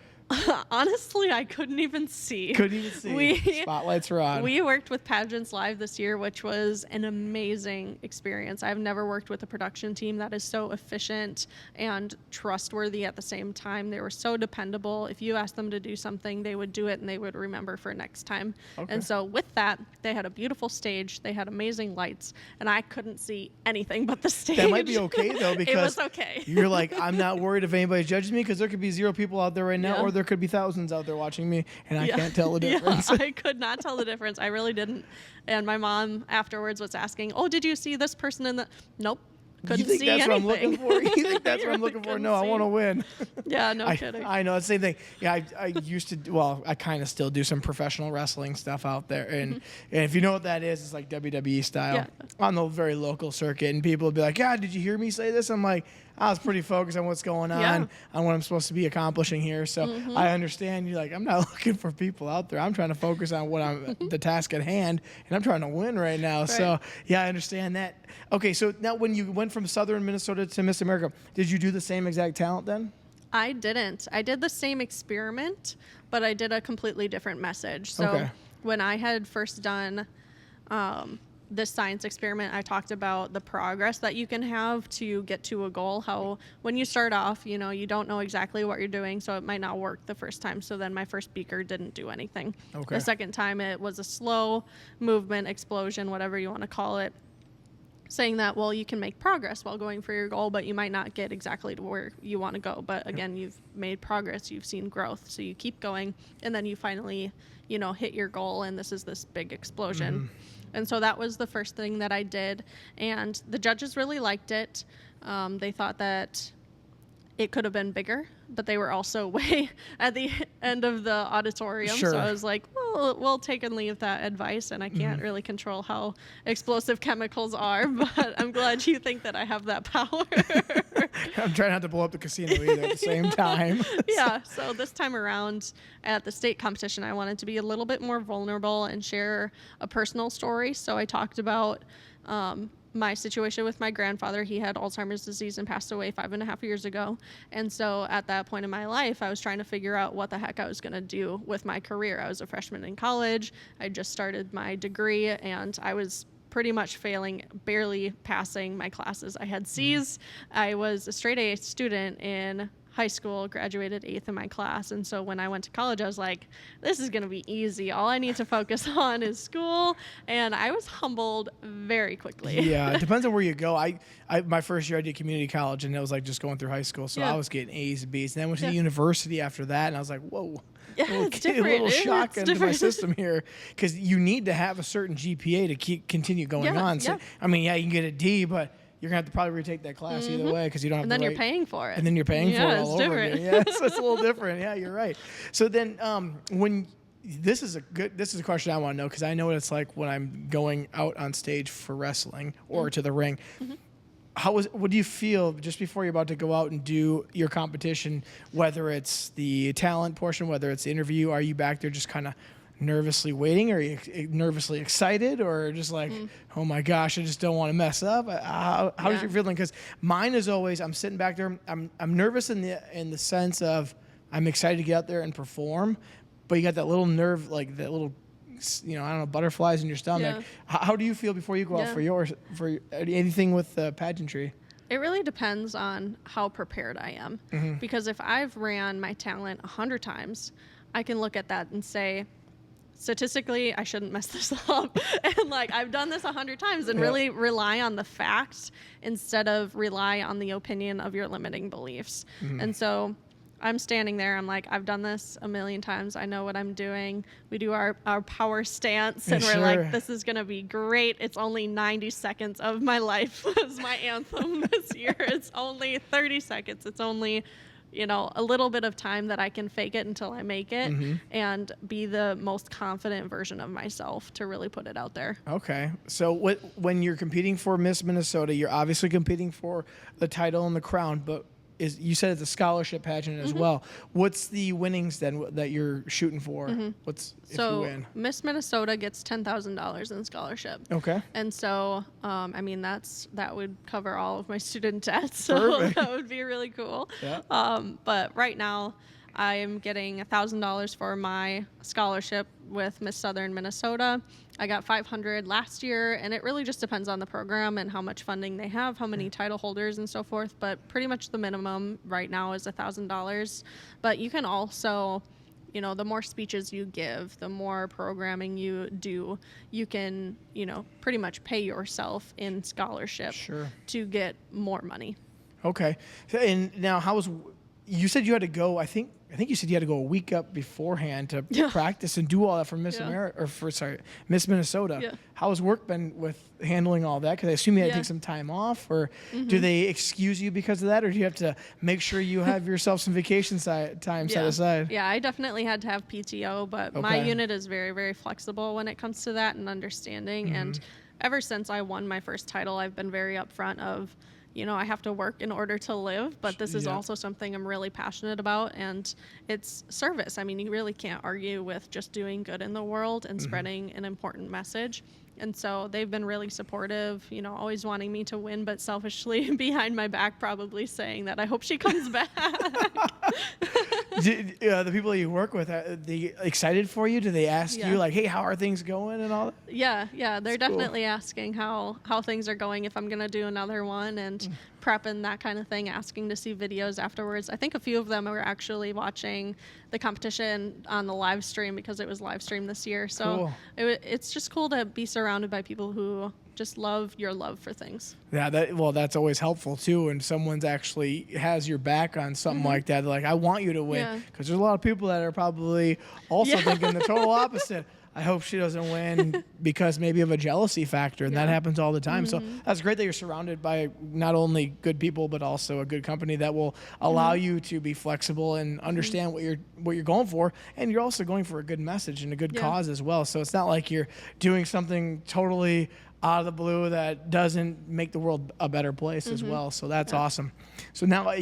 Honestly, I couldn't even see. Couldn't even see. Spotlights were on. We worked with Pageants Live this year, which was an amazing experience. I've never worked with a production team that is so efficient and trustworthy at the same time. They were so dependable. If you asked them to do something, they would do it and they would remember for next time. And so with that, they had a beautiful stage. They had amazing lights, and I couldn't see anything but the stage. That might be okay, though, because it was okay. You're like, I'm not worried if anybody judges me, because there could be 0 people out there right now, or there could be thousands out there watching me, and I can't tell the difference. I could not tell the difference. I really didn't. And my mom afterwards was asking, "Oh, did you see this person in the?" Nope. Couldn't see anything. What I'm looking for? You think that's what I'm looking for? No, I want to win. Yeah, no kidding. I know, it's the same thing. Yeah, I used to, well, I kind of still do some professional wrestling stuff out there. And if you know what that is, it's like WWE style on the very local circuit. And people will be like, yeah, did you hear me say this? I'm like, I was pretty focused on what's going on what I'm supposed to be accomplishing here. So I understand. You're like, I'm not looking for people out there. I'm trying to focus on what the task at hand, and I'm trying to win right now. Right. So yeah, I understand that. Okay, so now when you went from Southern Minnesota to Miss America, did you do the same exact talent then? I didn't. I did the same experiment, but I did a completely different message. So when I had first done this science experiment, I talked about the progress that you can have to get to a goal. How when you start off, you know, you don't know exactly what you're doing, so it might not work the first time. So then my first beaker didn't do anything. The second time it was a slow movement, explosion, whatever you want to call it. Saying that, well, you can make progress while going for your goal, but you might not get exactly to where you want to go. But again, you've made progress, you've seen growth, so you keep going, and then you finally, you know, hit your goal, and this is this big explosion. And so that was the first thing that I did, and the judges really liked it. They thought that it could have been bigger, but they were also way at the end of the auditorium. So I was like, well, we'll take and leave that advice, and I can't really control how explosive chemicals are, but I'm glad you think that I have that power. I'm trying not to blow up the casino either at the same time. So this time around at the state competition, I wanted to be a little bit more vulnerable and share a personal story. So I talked about my situation with my grandfather. He had Alzheimer's disease and passed away 5.5 years ago. And so at that point in my life, I was trying to figure out what the heck I was going to do with my career. I was a freshman in college. I just started my degree, and I was pretty much failing, barely passing my classes. I had C's. I was a straight A student in high school, graduated 8th in my class. And so when I went to college, I was like, this is going to be easy. All I need to focus on is school. And I was humbled very quickly. Yeah, it depends on where you go. I my first year I did community college, and it was like just going through high school. So I was getting A's and B's. And then I went to the university after that, and I was like, whoa. It's different. A little shock into my system here, because you need to have a certain GPA to continue going on. So, I mean, you can get a D, but you're going to have to probably retake that class either way, because you don't have and then you're paying for it. And then you're paying for it all over again. Yeah, so it's a little different. Yeah, you're right. So then when this is a question I want to know, because I know what it's like when I'm going out on stage for wrestling or to the ring. What do you feel just before you're about to go out and do your competition, whether it's the talent portion, whether it's the interview? Are you back there just kind of nervously waiting? Are you nervously excited, or just like, oh my gosh, I just don't want to mess up? How's your feeling? Because mine is always, I'm sitting back there, I'm nervous in the sense of I'm excited to get out there and perform, but you got that little nerve, like that little, I don't know, butterflies in your stomach. How do you feel before you go out for anything with pageantry? It really depends on how prepared I am. Because if I've ran my talent 100 times, I can look at that and say, statistically, I shouldn't mess this up. And like, I've done this 100 times, and really rely on the facts instead of rely on the opinion of your limiting beliefs. And so I'm standing there. I'm like, I've done this a million times. I know what I'm doing. We do our power stance, and we're like, this is going to be great. It's only 90 seconds of my life as my anthem this year. It's only 30 seconds. It's only, you know, a little bit of time that I can fake it until I make it and be the most confident version of myself to really put it out there. Okay. So when you're competing for Miss Minnesota, you're obviously competing for the title and the crown, but you said it's a scholarship pageant as well. What's the winnings then that you're shooting for? If you win? Miss Minnesota gets $10,000 in scholarship. Okay. And so, I mean, that would cover all of my student debt. So that would be really cool. Yeah. But right now, I'm getting $1,000 for my scholarship with Miss Southern Minnesota. I got $500 last year, and it really just depends on the program and how much funding they have, how many title holders and so forth. But pretty much the minimum right now is $1,000. But you can also, you know, the more speeches you give, the more programming you do, you can, you know, pretty much pay yourself in scholarship to get more money. Okay. And now you said you had to go, I think you said you had to go a week up beforehand to practice and do all that for Miss Miss Minnesota. Yeah. How has work been with handling all that? Because I assume you had to take some time off, or do they excuse you because of that, or do you have to make sure you have yourself some vacation time set aside? Yeah, I definitely had to have PTO, but my unit is very, very flexible when it comes to that and understanding. And ever since I won my first title, I've been very upfront of, you know, I have to work in order to live, but this is also something I'm really passionate about, and it's service. I mean, you really can't argue with just doing good in the world and spreading an important message. And so they've been really supportive, you know, always wanting me to win, but selfishly behind my back probably saying that I hope she comes back. The people you work with, are they excited for you? Do they ask you like, hey, how are things going and all that? Yeah. They're definitely asking how things are going, if I'm going to do another one, and prepping, that kind of thing, asking to see videos afterwards. I think a few of them were actually watching the competition on the live stream because it was live streamed this year. So it's just cool to be surrounded by people who just love your love for things. Yeah, that's always helpful too. And someone's actually has your back on something like that. They're like, I want you to win, because there's a lot of people that are probably also thinking the total opposite. I hope she doesn't win because maybe of a jealousy factor, and that happens all the time. So that's great that you're surrounded by not only good people, but also a good company that will allow you to be flexible and understand what you're going for, and you're also going for a good message and a good cause as well. So it's not like you're doing something totally out of the blue that doesn't make the world a better place as well. So that's awesome. So now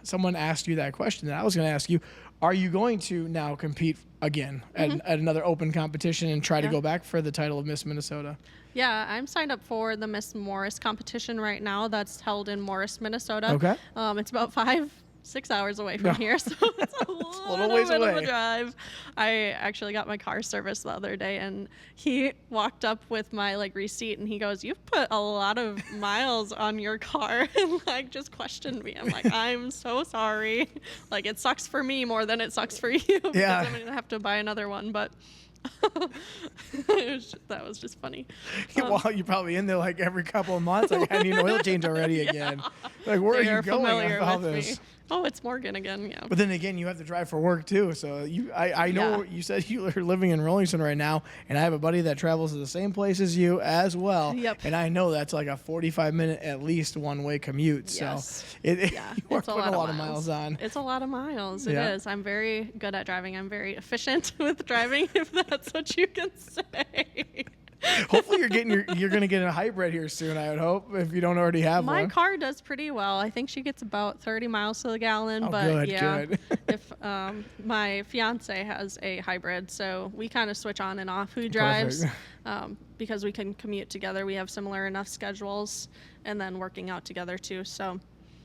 someone asked you that question that I was going to ask you. Are you going to now compete again at another open competition and try to go back for the title of Miss Minnesota? Yeah, I'm signed up for the Miss Morris competition right now. That's held in Morris, Minnesota. Okay. It's about 5-6 hours away from here, so it's a little ways bit away. of a drive. I actually got my car serviced the other day, and he walked up with my receipt, and he goes, "You've put a lot of miles on your car," and just questioned me. I'm like, "I'm so sorry. It sucks for me more than it sucks for you because I'm gonna have to buy another one." But that was just funny. Well, you're probably in there every couple of months. I need an oil change already again. Where are you going with all this? Me. Oh, it's Morgan again. Yeah. But then again, you have to drive for work too. So I know you said you're living in Rollinsford right now, and I have a buddy that travels to the same place as you as well. Yep. And I know that's a 45-minute at least one-way commute. Yes. So you are putting a lot of miles on. It's a lot of miles. It is. I'm very good at driving. I'm very efficient with driving, if that's what you can say. Hopefully you're going to get a hybrid here soon, I would hope, if you don't already have one. My car does pretty well. I think she gets about 30 miles to the gallon. Oh, but good. If my fiance has a hybrid, so we kind of switch on and off who drives, because we can commute together. We have similar enough schedules, and then working out together too. So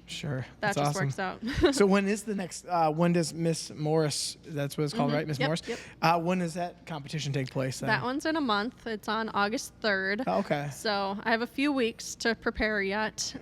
sure, that just works out. So when is the next? When does Miss Morris? That's what it's called, right? Miss Morris. Yep. When does that competition take place? Then? That one's in a month. It's on August 3rd. Oh, okay. So I have a few weeks to prepare yet,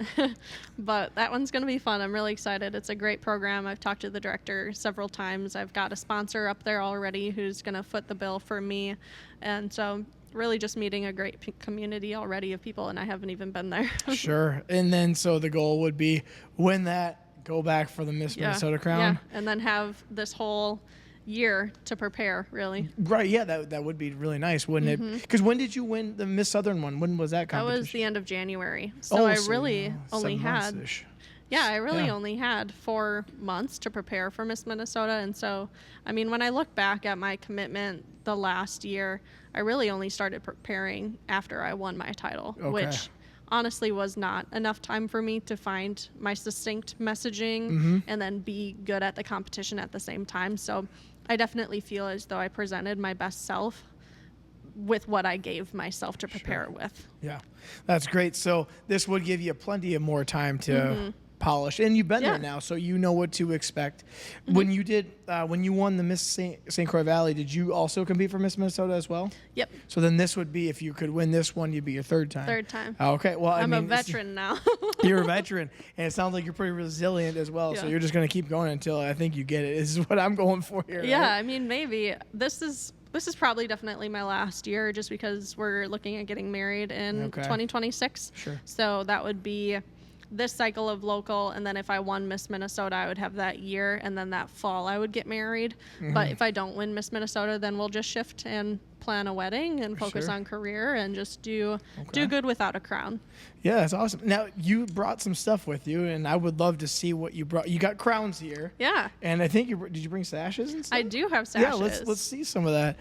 but that one's going to be fun. I'm really excited. It's a great program. I've talked to the director several times. I've got a sponsor up there already who's going to foot the bill for me, and so really just meeting a great community already of people, and I haven't even been there. Sure. And then so the goal would be when that go back for the Miss Minnesota crown. Yeah, and then have this whole year to prepare, really. Right, yeah, that would be really nice, wouldn't it? Because when did you win the Miss Southern one? When was that That competition? was the end of January. So I really only 7 had months-ish. Yeah, I really only had 4 months to prepare for Miss Minnesota. And so, I mean, when I look back at my commitment the last year, I really only started preparing after I won my title, which honestly was not enough time for me to find my succinct messaging and then be good at the competition at the same time. So I definitely feel as though I presented my best self with what I gave myself to prepare with. Yeah, that's great. So this would give you plenty of more time to polish, and you've been there now, so you know what to expect. When you did, when you won the Miss St. Croix Valley, did you also compete for Miss Minnesota as well? Yep. So then this would be, if you could win this one, you'd be your third time. Third time. Okay. Well, I'm a veteran now. You're a veteran, and it sounds like you're pretty resilient as well. So you're just going to keep going until I think you get it. This is what I'm going for here. Yeah, right? I mean, maybe this is probably definitely my last year, just because we're looking at getting married in 2026. Sure. So that would be this cycle of local, and then if I won Miss Minnesota, I would have that year, and then that fall I would get married. But if I don't win Miss Minnesota, then we'll just shift and plan a wedding and focus on career and just do good without a crown. Yeah, that's awesome. Now, you brought some stuff with you, and I would love to see what you brought. You got crowns here. Yeah. And I think did you bring sashes and stuff? I do have sashes. Yeah, let's see some of that.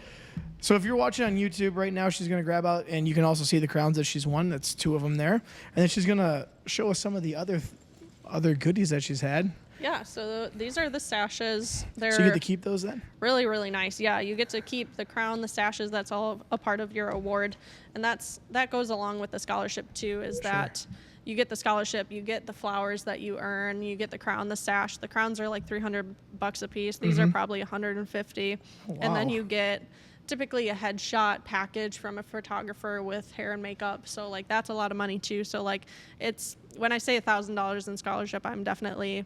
So if you're watching on YouTube right now, she's going to grab out, and you can also see the crowns that she's won. That's 2 of them there. And then she's going to show us some of the other goodies that she's had. Yeah, so these are the sashes. They're So you get to keep those then? really, really nice. Yeah, you get to keep the crown, the sashes. That's all a part of your award. And that goes along with the scholarship too, is that you get the scholarship, you get the flowers that you earn, you get the crown, the sash. The crowns are like $300 a piece. These are probably $150. Oh, wow. And then you get typically a headshot package from a photographer with hair and makeup. So like that's a lot of money too. So like it's, when I say $1,000 in scholarship, I'm definitely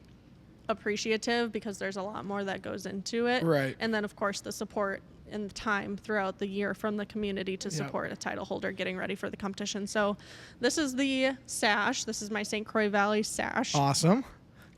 appreciative because there's a lot more that goes into it. Right. And then of course the support and the time throughout the year from the community to support a title holder getting ready for the competition. So this is the sash. This is my St. Croix Valley sash. Awesome.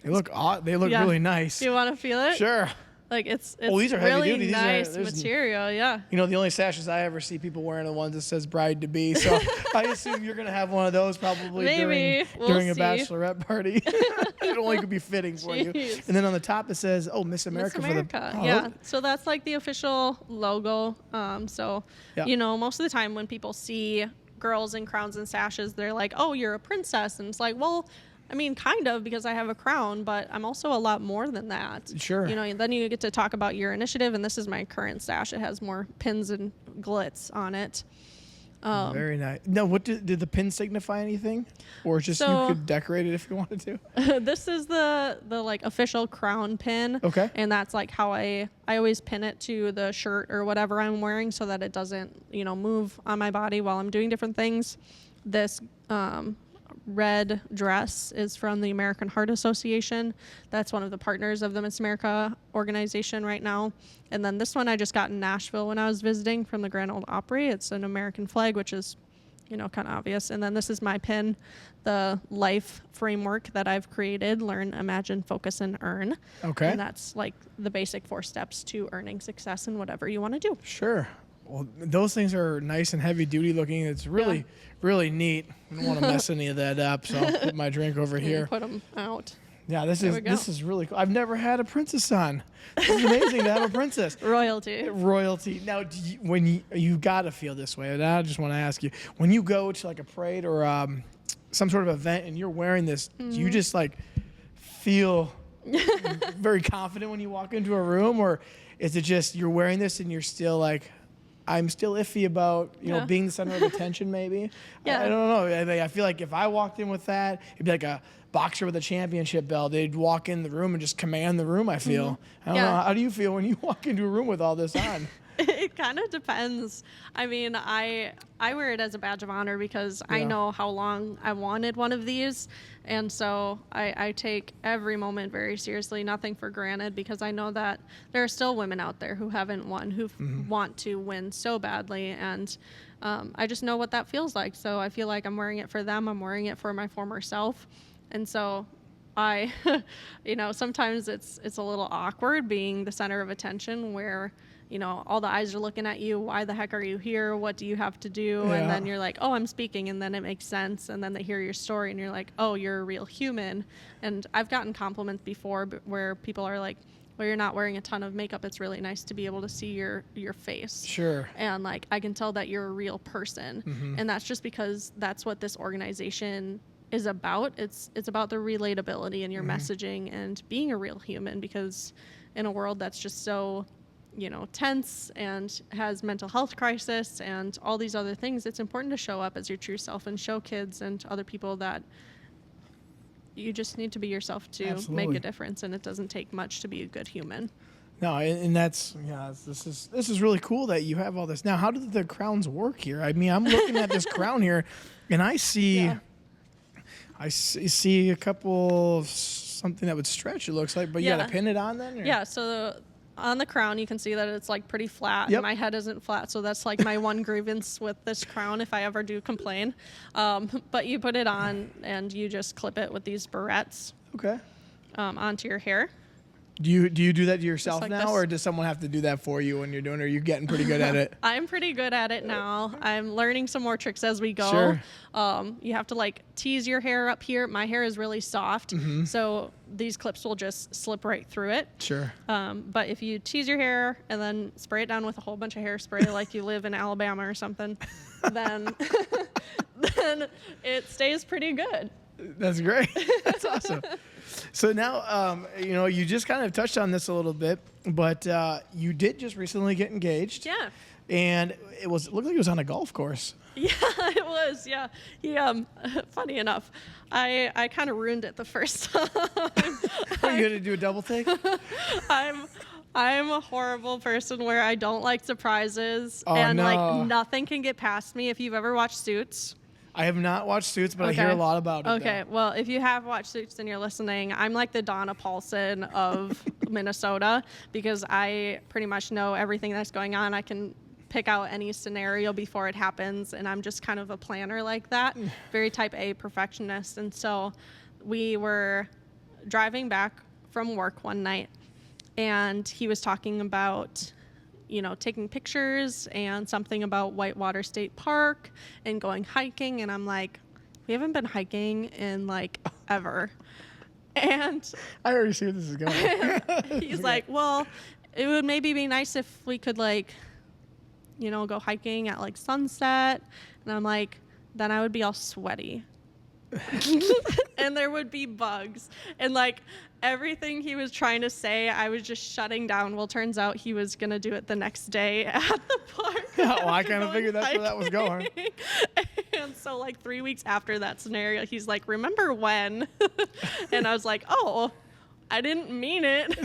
They look really nice. Do you want to feel it? Sure. Like it's these are really heavy duty. nice material. Yeah. You know, the only sashes I ever see people wearing are the ones that says bride to be. So I assume you're going to have one of those probably during a bachelorette party. It only could be fitting for you. And then on the top it says, Miss America. Miss America. So that's like the official logo. You know, most of the time when people see girls in crowns and sashes, they're like, oh, you're a princess. And it's like, well, I mean, kind of, because I have a crown, but I'm also a lot more than that. Sure. You know, and then you get to talk about your initiative, and this is my current sash. It has more pins and glitz on it. Very nice. Now, what did the pin signify anything, or just you could decorate it if you wanted to? This is the like official crown pin. Okay. And that's like how I always pin it to the shirt or whatever I'm wearing so that it doesn't, move on my body while I'm doing different things. This red dress is from the American Heart Association. That's one of the partners of the Miss America organization right now. And then this one I just got in Nashville when I was visiting from the Grand Ole Opry. It's an American flag, which is, kind of obvious. And then this is my pin, the life framework that I've created: learn, imagine, focus, and earn. Okay. And that's like the basic 4 steps to earning success in whatever you want to do. Sure. Well, those things are nice and heavy duty looking. It's really, really neat. I don't want to mess any of that up, so I'll put my drink over here. Put them out. Yeah, this is really cool. I've never had a princess on. This is amazing to have a princess. Royalty. Now, when you got to feel this way, and I just want to ask you, when you go to like a parade or some sort of event and you're wearing this, do you just like feel very confident when you walk into a room, or is it just you're wearing this and you're still like, I'm still iffy about, being the center of attention maybe? Yeah. I don't know. I feel like if I walked in with that, it'd be like a boxer with a championship belt. They'd walk in the room and just command the room, I feel. I don't know. How do you feel when you walk into a room with all this on? It kind of depends. I mean, I wear it as a badge of honor because I know how long I wanted one of these. And so I take every moment very seriously, nothing for granted, because I know that there are still women out there who haven't won, who want to win so badly. And I just know what that feels like. So I feel like I'm wearing it for them. I'm wearing it for my former self. And so I, sometimes it's a little awkward being the center of attention where, all the eyes are looking at you. Why the heck are you here? What do you have to do? Yeah. And then you're like, oh, I'm speaking. And then it makes sense. And then they hear your story and you're like, oh, you're a real human. And I've gotten compliments before where people are like, well, you're not wearing a ton of makeup. It's really nice to be able to see your face. Sure. And like, I can tell that you're a real person. And that's just because that's what this organization is about. It's about the relatability in your messaging and being a real human, because in a world that's just so tense and has mental health crisis and all these other things, it's important to show up as your true self and show kids and other people that you just need to be yourself to Absolutely. make a difference, and it doesn't take much to be a good human. No, and this is really cool that you have all this. Now, how do the crowns work here? I mean, I'm looking at this crown here, and I see a couple something that would stretch. It looks like, but you got to pin it on then. Or? Yeah. So on the crown, you can see that it's like pretty flat. Yep. My head isn't flat, so that's like my one grievance with this crown if I ever do complain. But you put it on and you just clip it with these barrettes. Okay. Onto your hair. Do you do that to yourself like now, this. or does someone have to do that for you when you're doing it? Or are you getting pretty good at it? I'm pretty good at it now. I'm learning some more tricks as we go. Sure. You have to like tease your hair up here. My hair is really soft, so these clips will just slip right through it. Sure. But if you tease your hair and then spray it down with a whole bunch of hairspray like you live in Alabama or something, then it stays pretty good. That's great. That's awesome. So now, you just kind of touched on this a little bit, but you did just recently get engaged. Yeah. And it looked like it was on a golf course. Yeah, it was. Yeah. He, funny enough, I kind of ruined it the first time. Are you going to do a double take? I'm a horrible person where I don't like surprises, Oh, and no. like nothing can get past me. If you've ever watched Suits. I have not watched Suits, but I hear a lot about it. Okay, well, if you have watched Suits and you're listening, I'm like the Donna Paulson of Minnesota, because I pretty much know everything that's going on. I can pick out any scenario before it happens, and I'm just kind of a planner like that, very type A perfectionist. And so we were driving back from work one night, and he was talking about taking pictures and something about Whitewater State Park and going hiking. And I'm like, we haven't been hiking in like ever. And I already see where this is going. he's like, well, it would maybe be nice if we could like, go hiking at like sunset. And I'm like, then I would be all sweaty. And there would be bugs, and like everything he was trying to say, I was just shutting down. Well, turns out he was gonna do it the next day at the park. Well, I kind of figured that's where that was going. And so like 3 weeks after that scenario, he's like, remember when? And I was like, oh, I didn't mean it.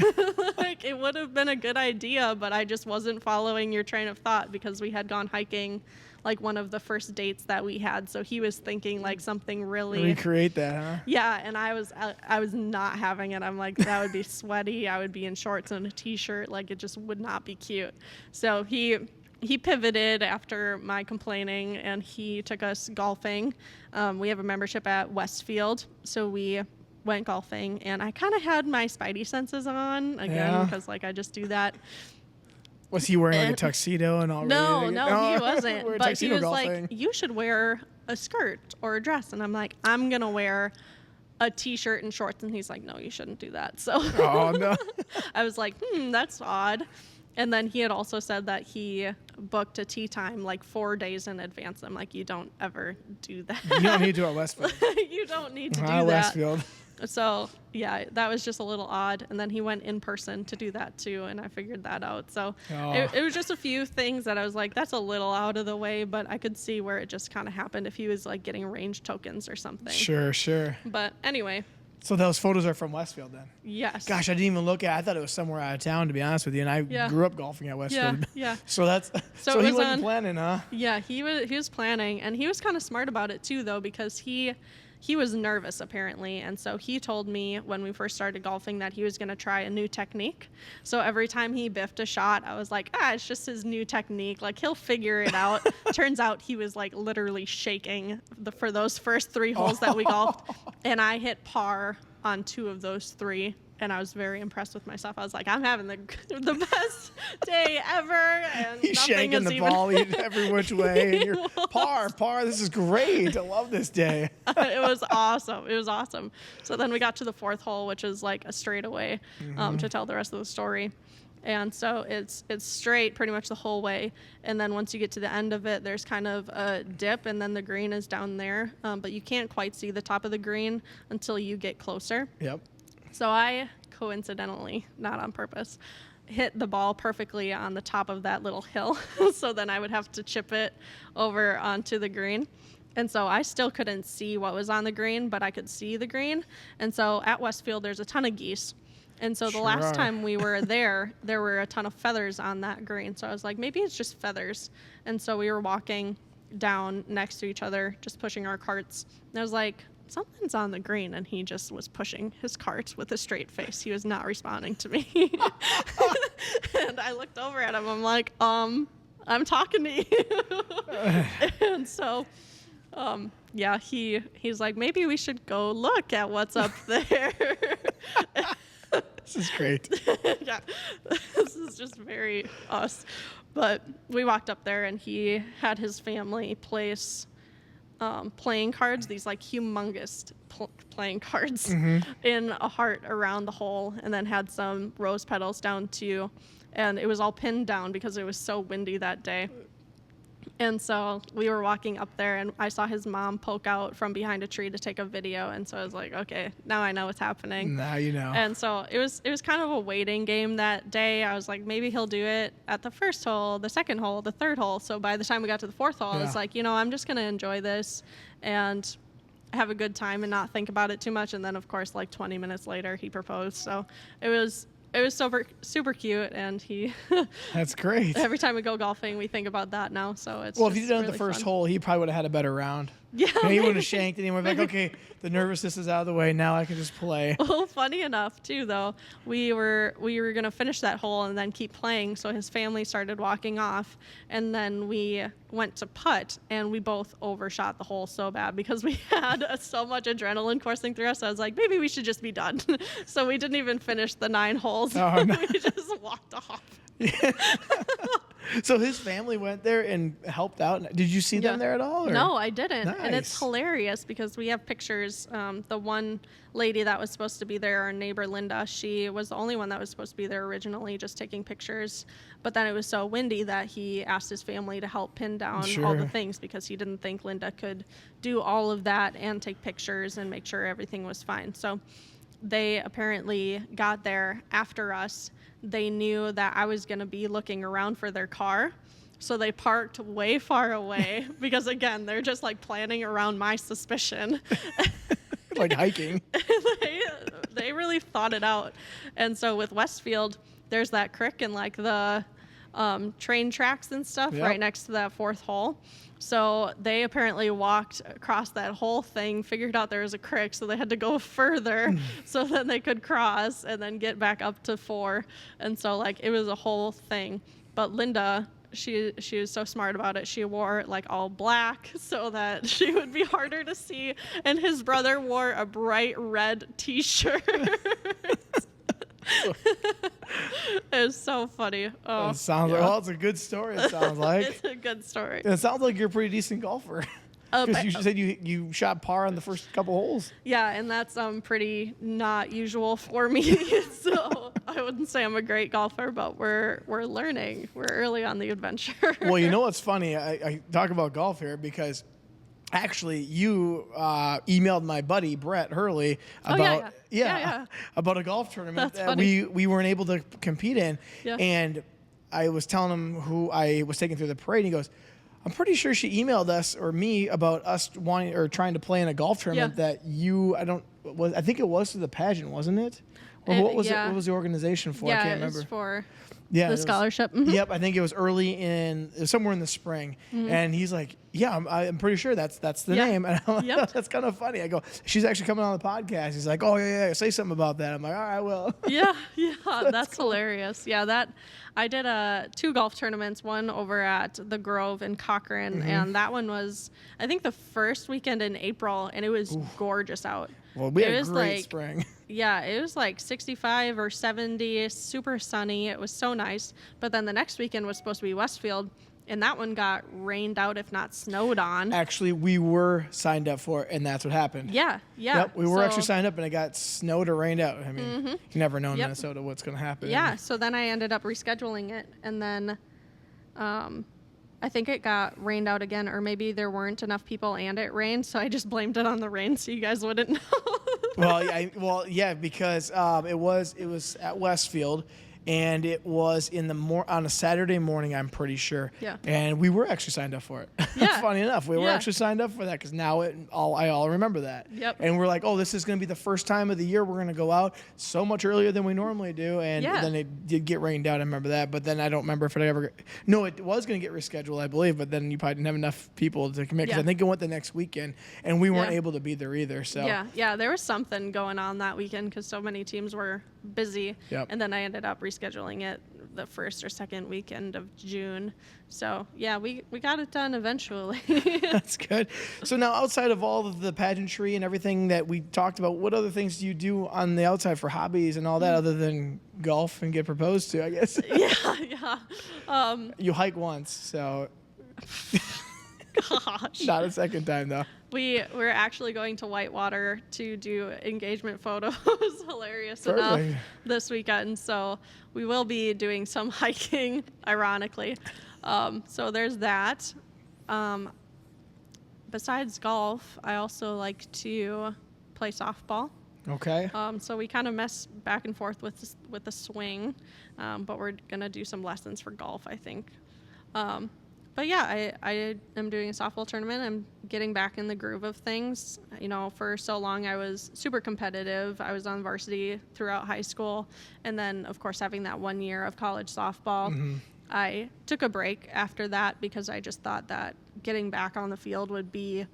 Like, it would have been a good idea, but I just wasn't following your train of thought, because we had gone hiking like one of the first dates that we had. So he was thinking like something really Recreate that, huh? Yeah, and I was not having it. I'm like, that would be sweaty. I would be in shorts and a t-shirt. Like, it just would not be cute. So he pivoted after my complaining, and he took us golfing. We have a membership at Westfield, so we went golfing, and I kind of had my spidey senses on again, because like I just do that. Was he wearing like a tuxedo and all? No, he wasn't. We're But he tuxedo was golfing. like, you should wear a skirt or a dress. And I'm like, I'm going to wear a t-shirt and shorts. And he's like, no, you shouldn't do that. So Oh, no. I was like, that's odd. And then he had also said that he booked a tea time like 4 days in advance. I'm like, you don't ever do that. You don't need to at Westfield. You don't need to do Not at that. Westfield. So, yeah, that was just a little odd. And then he went in person to do that, too, and I figured that out. So it was just a few things that I was like, that's a little out of the way, but I could see where it just kind of happened if he was, like, getting range tokens or something. Sure. But anyway. So those photos are from Westfield then? Yes. Gosh, I didn't even look at it. I thought it was somewhere out of town, to be honest with you, and I grew up golfing at Westfield. Yeah. So that's So he it was wasn't planning, huh? Yeah, he was planning, and he was kind of smart about it, too, though, because he was nervous, apparently, and so he told me when we first started golfing that he was going to try a new technique. So every time he biffed a shot, I was like, it's just his new technique. Like, he'll figure it out. Turns out he was, like, literally shaking for those first 3 holes that we golfed, and I hit par on 2 of those 3. And I was very impressed with myself. I was like, I'm having the best day ever. And He's nothing shanking is the even ball every which way. And you're par. This is great. I love this day. It was awesome. It was awesome. So then we got to the 4th hole, which is like a straightaway to tell the rest of the story. And so it's straight pretty much the whole way. And then once you get to the end of it, there's kind of a dip, and then the green is down there. But you can't quite see the top of the green until you get closer. Yep. So I coincidentally, not on purpose, hit the ball perfectly on the top of that little hill. So then I would have to chip it over onto the green. And so I still couldn't see what was on the green, but I could see the green. And so at Westfield, there's a ton of geese. And so the last time we were there were a ton of feathers on that green. So I was like, maybe it's just feathers. And so we were walking down next to each other, just pushing our carts. And I was like, something's on the green. And he just was pushing his cart with a straight face. He was not responding to me. And I looked over at him. I'm like, I'm talking to you. And so, yeah, he's like, maybe we should go look at what's up there. This is great. Yeah, this is just very us. But we walked up there, and he had his family place playing cards, these like humongous playing cards in a heart around the hole, and then had some rose petals down too. And it was all pinned down because it was so windy that day. And so we were walking up there, and I saw his mom poke out from behind a tree to take a video. And so I was like, okay, now I know what's happening. Now you know. And so it was kind of a waiting game that day. I was like, maybe he'll do it at the 1st hole, the 2nd hole, the 3rd hole. So by the time we got to the 4th hole, I was like, I'm just going to enjoy this and have a good time and not think about it too much. And then, of course, like 20 minutes later, he proposed. So it was super cute, and he That's great. every time we go golfing, we think about that now. So it's Well, if you'd done really the first fun. hole, he probably would have had a better round. Yeah, He wouldn't have shanked anymore. Like, okay, the nervousness is out of the way. Now I can just play. Well, funny enough, too, though, we were going to finish that hole and then keep playing. So his family started walking off, and then we went to putt, and we both overshot the hole so bad because we had so much adrenaline coursing through us. I was like, maybe we should just be done. So we didn't even finish the 9 holes. Oh, no. We just walked off. So his family went there and helped out. Did you see them there at all? Or? No, I didn't. And it's Nice. hilarious because we have pictures. The one lady that was supposed to be there, our neighbor Linda, she was the only one that was supposed to be there originally, just taking pictures. But then it was so windy that he asked his family to help pin down all the Sure. things because he didn't think Linda could do all of that and take pictures and make sure everything was fine. So they apparently got there after us. They knew that I was going to be looking around for their car. So they parked way far away because, again, they're just like planning around my suspicion. Like hiking. They really thought it out. And so with Westfield, there's that creek and like the train tracks and stuff right next to that 4th hole. So they apparently walked across that whole thing, figured out there was a creek, so they had to go further so then they could cross and then get back up to 4. And so like it was a whole thing. But Linda, she was so smart about it. She wore like all black so that she would be harder to see. And his brother wore a bright red t-shirt. It was so funny. Oh, It sounds like, well, it's a good story, it sounds like. It's a good story. It sounds like you're a pretty decent golfer. Because you said you shot par on the first couple holes. Yeah, and that's pretty not usual for me. So I wouldn't say I'm a great golfer, but we're learning. We're early on the adventure. Well, you know what's funny? I talk about golf here because actually you emailed my buddy Brett Hurley about about a golf tournament That's that we weren't able to compete in. Yeah. And I was telling him who I was taking through the parade. And he goes, I'm pretty sure she emailed us or me about us wanting or trying to play in a golf tournament that I think it was to the pageant, wasn't it? Or what was it? What was the organization for? I can't remember. It was for Yeah, The scholarship. Mhm. Yep, I think it was somewhere in the spring, and he's like, "Yeah, I'm pretty sure that's the Yeah. name." And I'm like, Yep. "That's kind of funny." I go, "She's actually coming on the podcast." He's like, "Oh yeah, say something about that." I'm like, "All right, well." Yeah, that's hilarious. Yeah, that I did 2 golf tournaments, one over at the Grove in Cochrane, and that one was, I think, the first weekend in April, and it was gorgeous out. Well, we had It a was great like- spring. Yeah, it was like 65 or 70, super sunny. It was so nice. But then the next weekend was supposed to be Westfield, and that one got rained out, if not snowed on. Actually, we were signed up for it, and that's what happened. Yeah. Yep, we were So- actually signed up, and it got snowed or rained out. I mean, you never know in Yep. Minnesota what's going to happen. Yeah, so then I ended up rescheduling it, and then I think it got rained out again, or maybe there weren't enough people and it rained, so I just blamed it on the rain so you guys wouldn't know. Yeah, because it was at Westfield, and it was on a Saturday morning, I'm pretty sure. Yeah. And we were actually signed up for it. Yeah. Funny enough, we were Yeah. actually signed up for that because now I remember that. Yep. And we're like, oh, this is going to be the first time of the year we're going to go out so much earlier than we normally do, and Yeah. then it did get rained out. I remember that, but then I don't remember if it ever. No, it was going to get rescheduled, I believe, but then you probably didn't have enough people to commit because Yeah. I think it went the next weekend, and we weren't Yeah. able to be there either. So Yeah, there was something going on that weekend because so many teams were busy. Yep. And then I ended up rescheduling it the first or second weekend of June. So yeah, we got it done eventually. That's good. So now, outside of all of the pageantry and everything that we talked about, what other things do you do on the outside for hobbies and all that other than golf and get proposed to, I guess? Yeah. You hike once, so Gosh. not a second time, though. We're actually going to Whitewater to do engagement photos, hilarious Perfect. enough, this weekend. So we will be doing some hiking, ironically. So there's that. Besides golf, I also like to play softball. Okay. So we kind of mess back and forth with the swing, but we're gonna do some lessons for golf, I think. But yeah, I am doing a softball tournament. I'm getting back in the groove of things. You know, for so long I was super competitive. I was on varsity throughout high school, and then of course having that 1 year of college softball. I took a break after that because I just thought that getting back on the field would be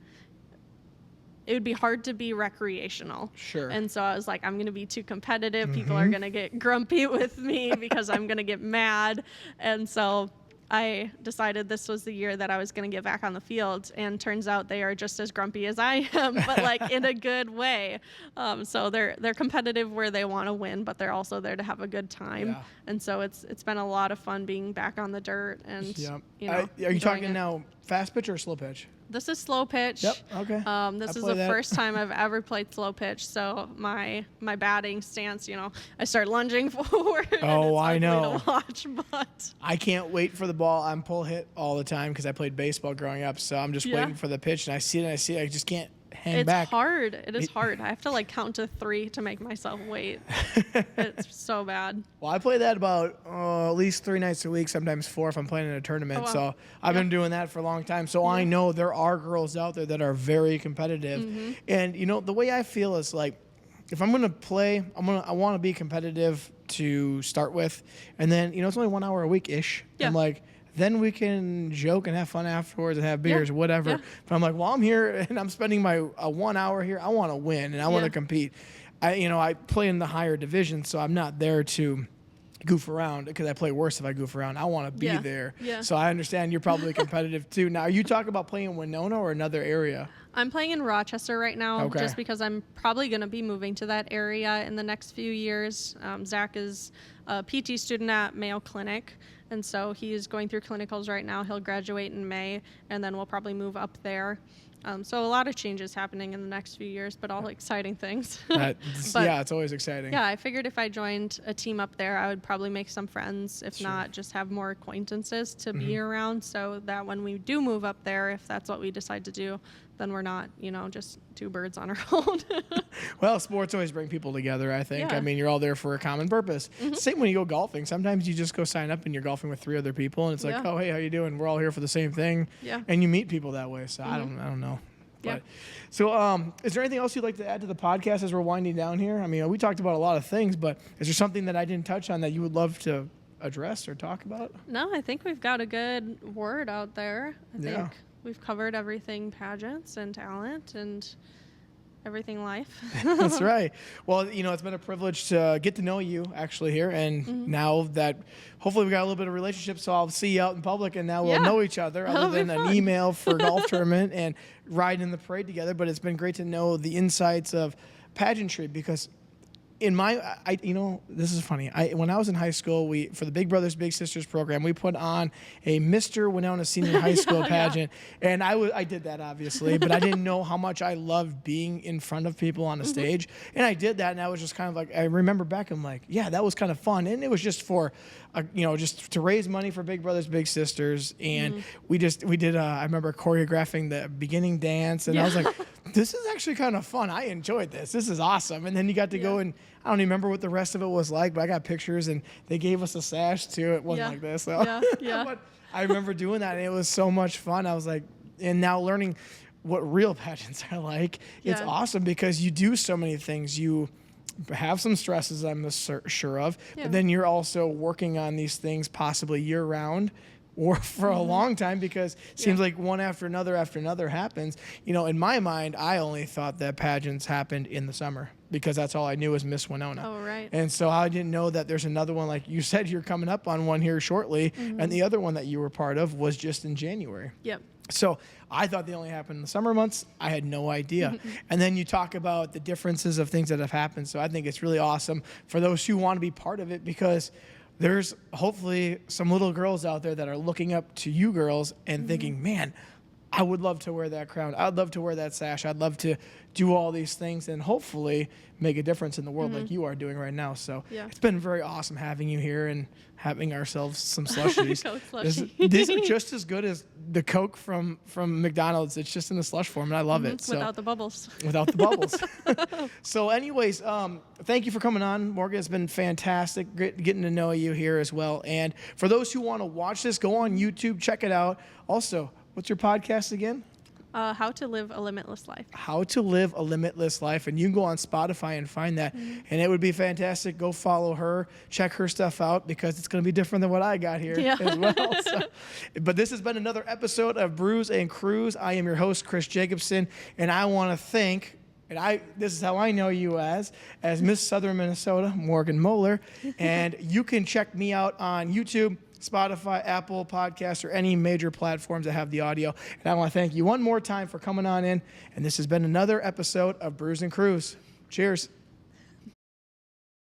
hard to be recreational. Sure. And so I was like, I'm going to be too competitive. People are going to get grumpy with me because I'm going to get mad. And so I decided this was the year that I was going to get back on the field, and turns out they are just as grumpy as I am, but like in a good way. So they're competitive where they want to win, but they're also there to have a good time. Yeah. And so it's been a lot of fun being back on the dirt and Yep. you know, Are you enjoying talking it. now fast pitch or slow pitch? This is slow pitch. Yep. Okay. This I is play the that. first time I've ever played slow pitch, so my batting stance, you know, I start lunging forward. And Oh, it's I ugly know. to watch, but I can't wait for the ball. I'm pull hit all the time because I played baseball growing up. So I'm just Yeah. waiting for the pitch, and I see it. I just can't hang it's back. hard. It is hard. I have to like count to 3 to make myself wait. It's so bad. Well, I play that about at least 3 nights a week, sometimes 4 if I'm playing in a tournament. Oh, wow. So I've been doing that for a long time. So I know there are girls out there that are very competitive. Mm-hmm. And, you know, the way I feel is like, if I'm going to play, I want to be competitive to start with. And then, you know, it's only 1 hour a week-ish. Yeah. I'm like, then we can joke and have fun afterwards and have beers, whatever. Yeah. But I'm like, well, I'm here and I'm spending my 1 hour here. I want to win and I want to compete. I play in the higher division, so I'm not there to goof around because I play worse if I goof around. I want to be there. Yeah. So I understand you're probably competitive too. Now, are you talking about playing in Winona or another area? I'm playing in Rochester right now, Okay. just because I'm probably going to be moving to that area in the next few years. Zach is a PT student at Mayo Clinic, and so he's going through clinicals right now. He'll graduate in May, and then we'll probably move up there. So a lot of changes happening in the next few years, but all exciting things. But- Yeah, it's always exciting. Yeah, I figured if I joined a team up there, I would probably make some friends, if not just have more acquaintances to be around, so that when we do move up there, if that's what we decide to do, then we're not, you know, just 2 birds on our own. Well, sports always bring people together, I think. Yeah. I mean, you're all there for a common purpose. Same when you go golfing. Sometimes you just go sign up and you're golfing with 3 other people, and it's like, Yeah. oh, hey, how you doing? We're all here for the same thing. Yeah. And you meet people that way. So I don't know. Yeah. But so, is there anything else you'd like to add to the podcast as we're winding down here? I mean, we talked about a lot of things, but is there something that I didn't touch on that you would love to address or talk about? No, I think we've got a good word out there. I Yeah. think we've covered everything pageants and talent and everything life. That's right. Well, it's been a privilege to get to know you actually here. And now that hopefully we got a little bit of relationship, so I'll see you out in public and now we'll Yeah. know each other That'll other be than an fun. email for golf tournament and riding in the parade together. But it's been great to know the insights of pageantry because this is funny. When I was in high school, for the Big Brothers Big Sisters program, we put on a Mr. Winona Senior High School pageant, and I did that obviously, but I didn't know how much I loved being in front of people on a stage, and I did that, and I was just kind of like, I remember back, I'm like, yeah, that was kind of fun, and it was just for, just to raise money for Big Brothers Big Sisters, and we did. I remember choreographing the beginning dance, and I was like, this is actually kind of fun. I enjoyed this. This is awesome, and then you got to go and. I don't even remember what the rest of it was like, but I got pictures and they gave us a sash too. It wasn't like this. So. Yeah. But I remember doing that and it was so much fun. I was like, and now learning what real pageants are like, it's awesome because you do so many things. You have some stresses I'm sure of, but then you're also working on these things possibly year round or for a long time because it seems like one after another happens. In my mind, I only thought that pageants happened in the summer because that's all I knew was Miss Winona. Oh, right. And so I didn't know that there's another one. Like you said, you're coming up on one here shortly. And the other one that you were part of was just in January. Yep. So I thought they only happened in the summer months. I had no idea. And then you talk about the differences of things that have happened. So I think it's really awesome for those who want to be part of it because there's hopefully some little girls out there that are looking up to you girls and thinking, man, I would love to wear that crown. I'd love to wear that sash. I'd love to do all these things and hopefully make a difference in the world like you are doing right now. So it's been very awesome having you here and having ourselves some slushies. Coke slushie. These are just as good as the Coke from McDonald's. It's just in a slush form, and I love it. So, Without the bubbles. Without the bubbles. So anyways, thank you for coming on, Morgan. It's been fantastic getting to know you here as well. And for those who want to watch this, go on YouTube, check it out. Also, what's your podcast again? How to Live a Limitless Life. How to Live a Limitless Life. And you can go on Spotify and find that. And it would be fantastic. Go follow her. Check her stuff out because it's going to be different than what I got here as well. So, but this has been another episode of Brews and Cruise. I am your host, Chris Jacobson. And I want to thank, this is how I know you as Miss Southern Minnesota, Morgan Mohler. And you can check me out on YouTube, Spotify, Apple Podcasts, or any major platforms that have the audio. And I want to thank you one more time for coming on in. And this has been another episode of Brews and Cruise. Cheers.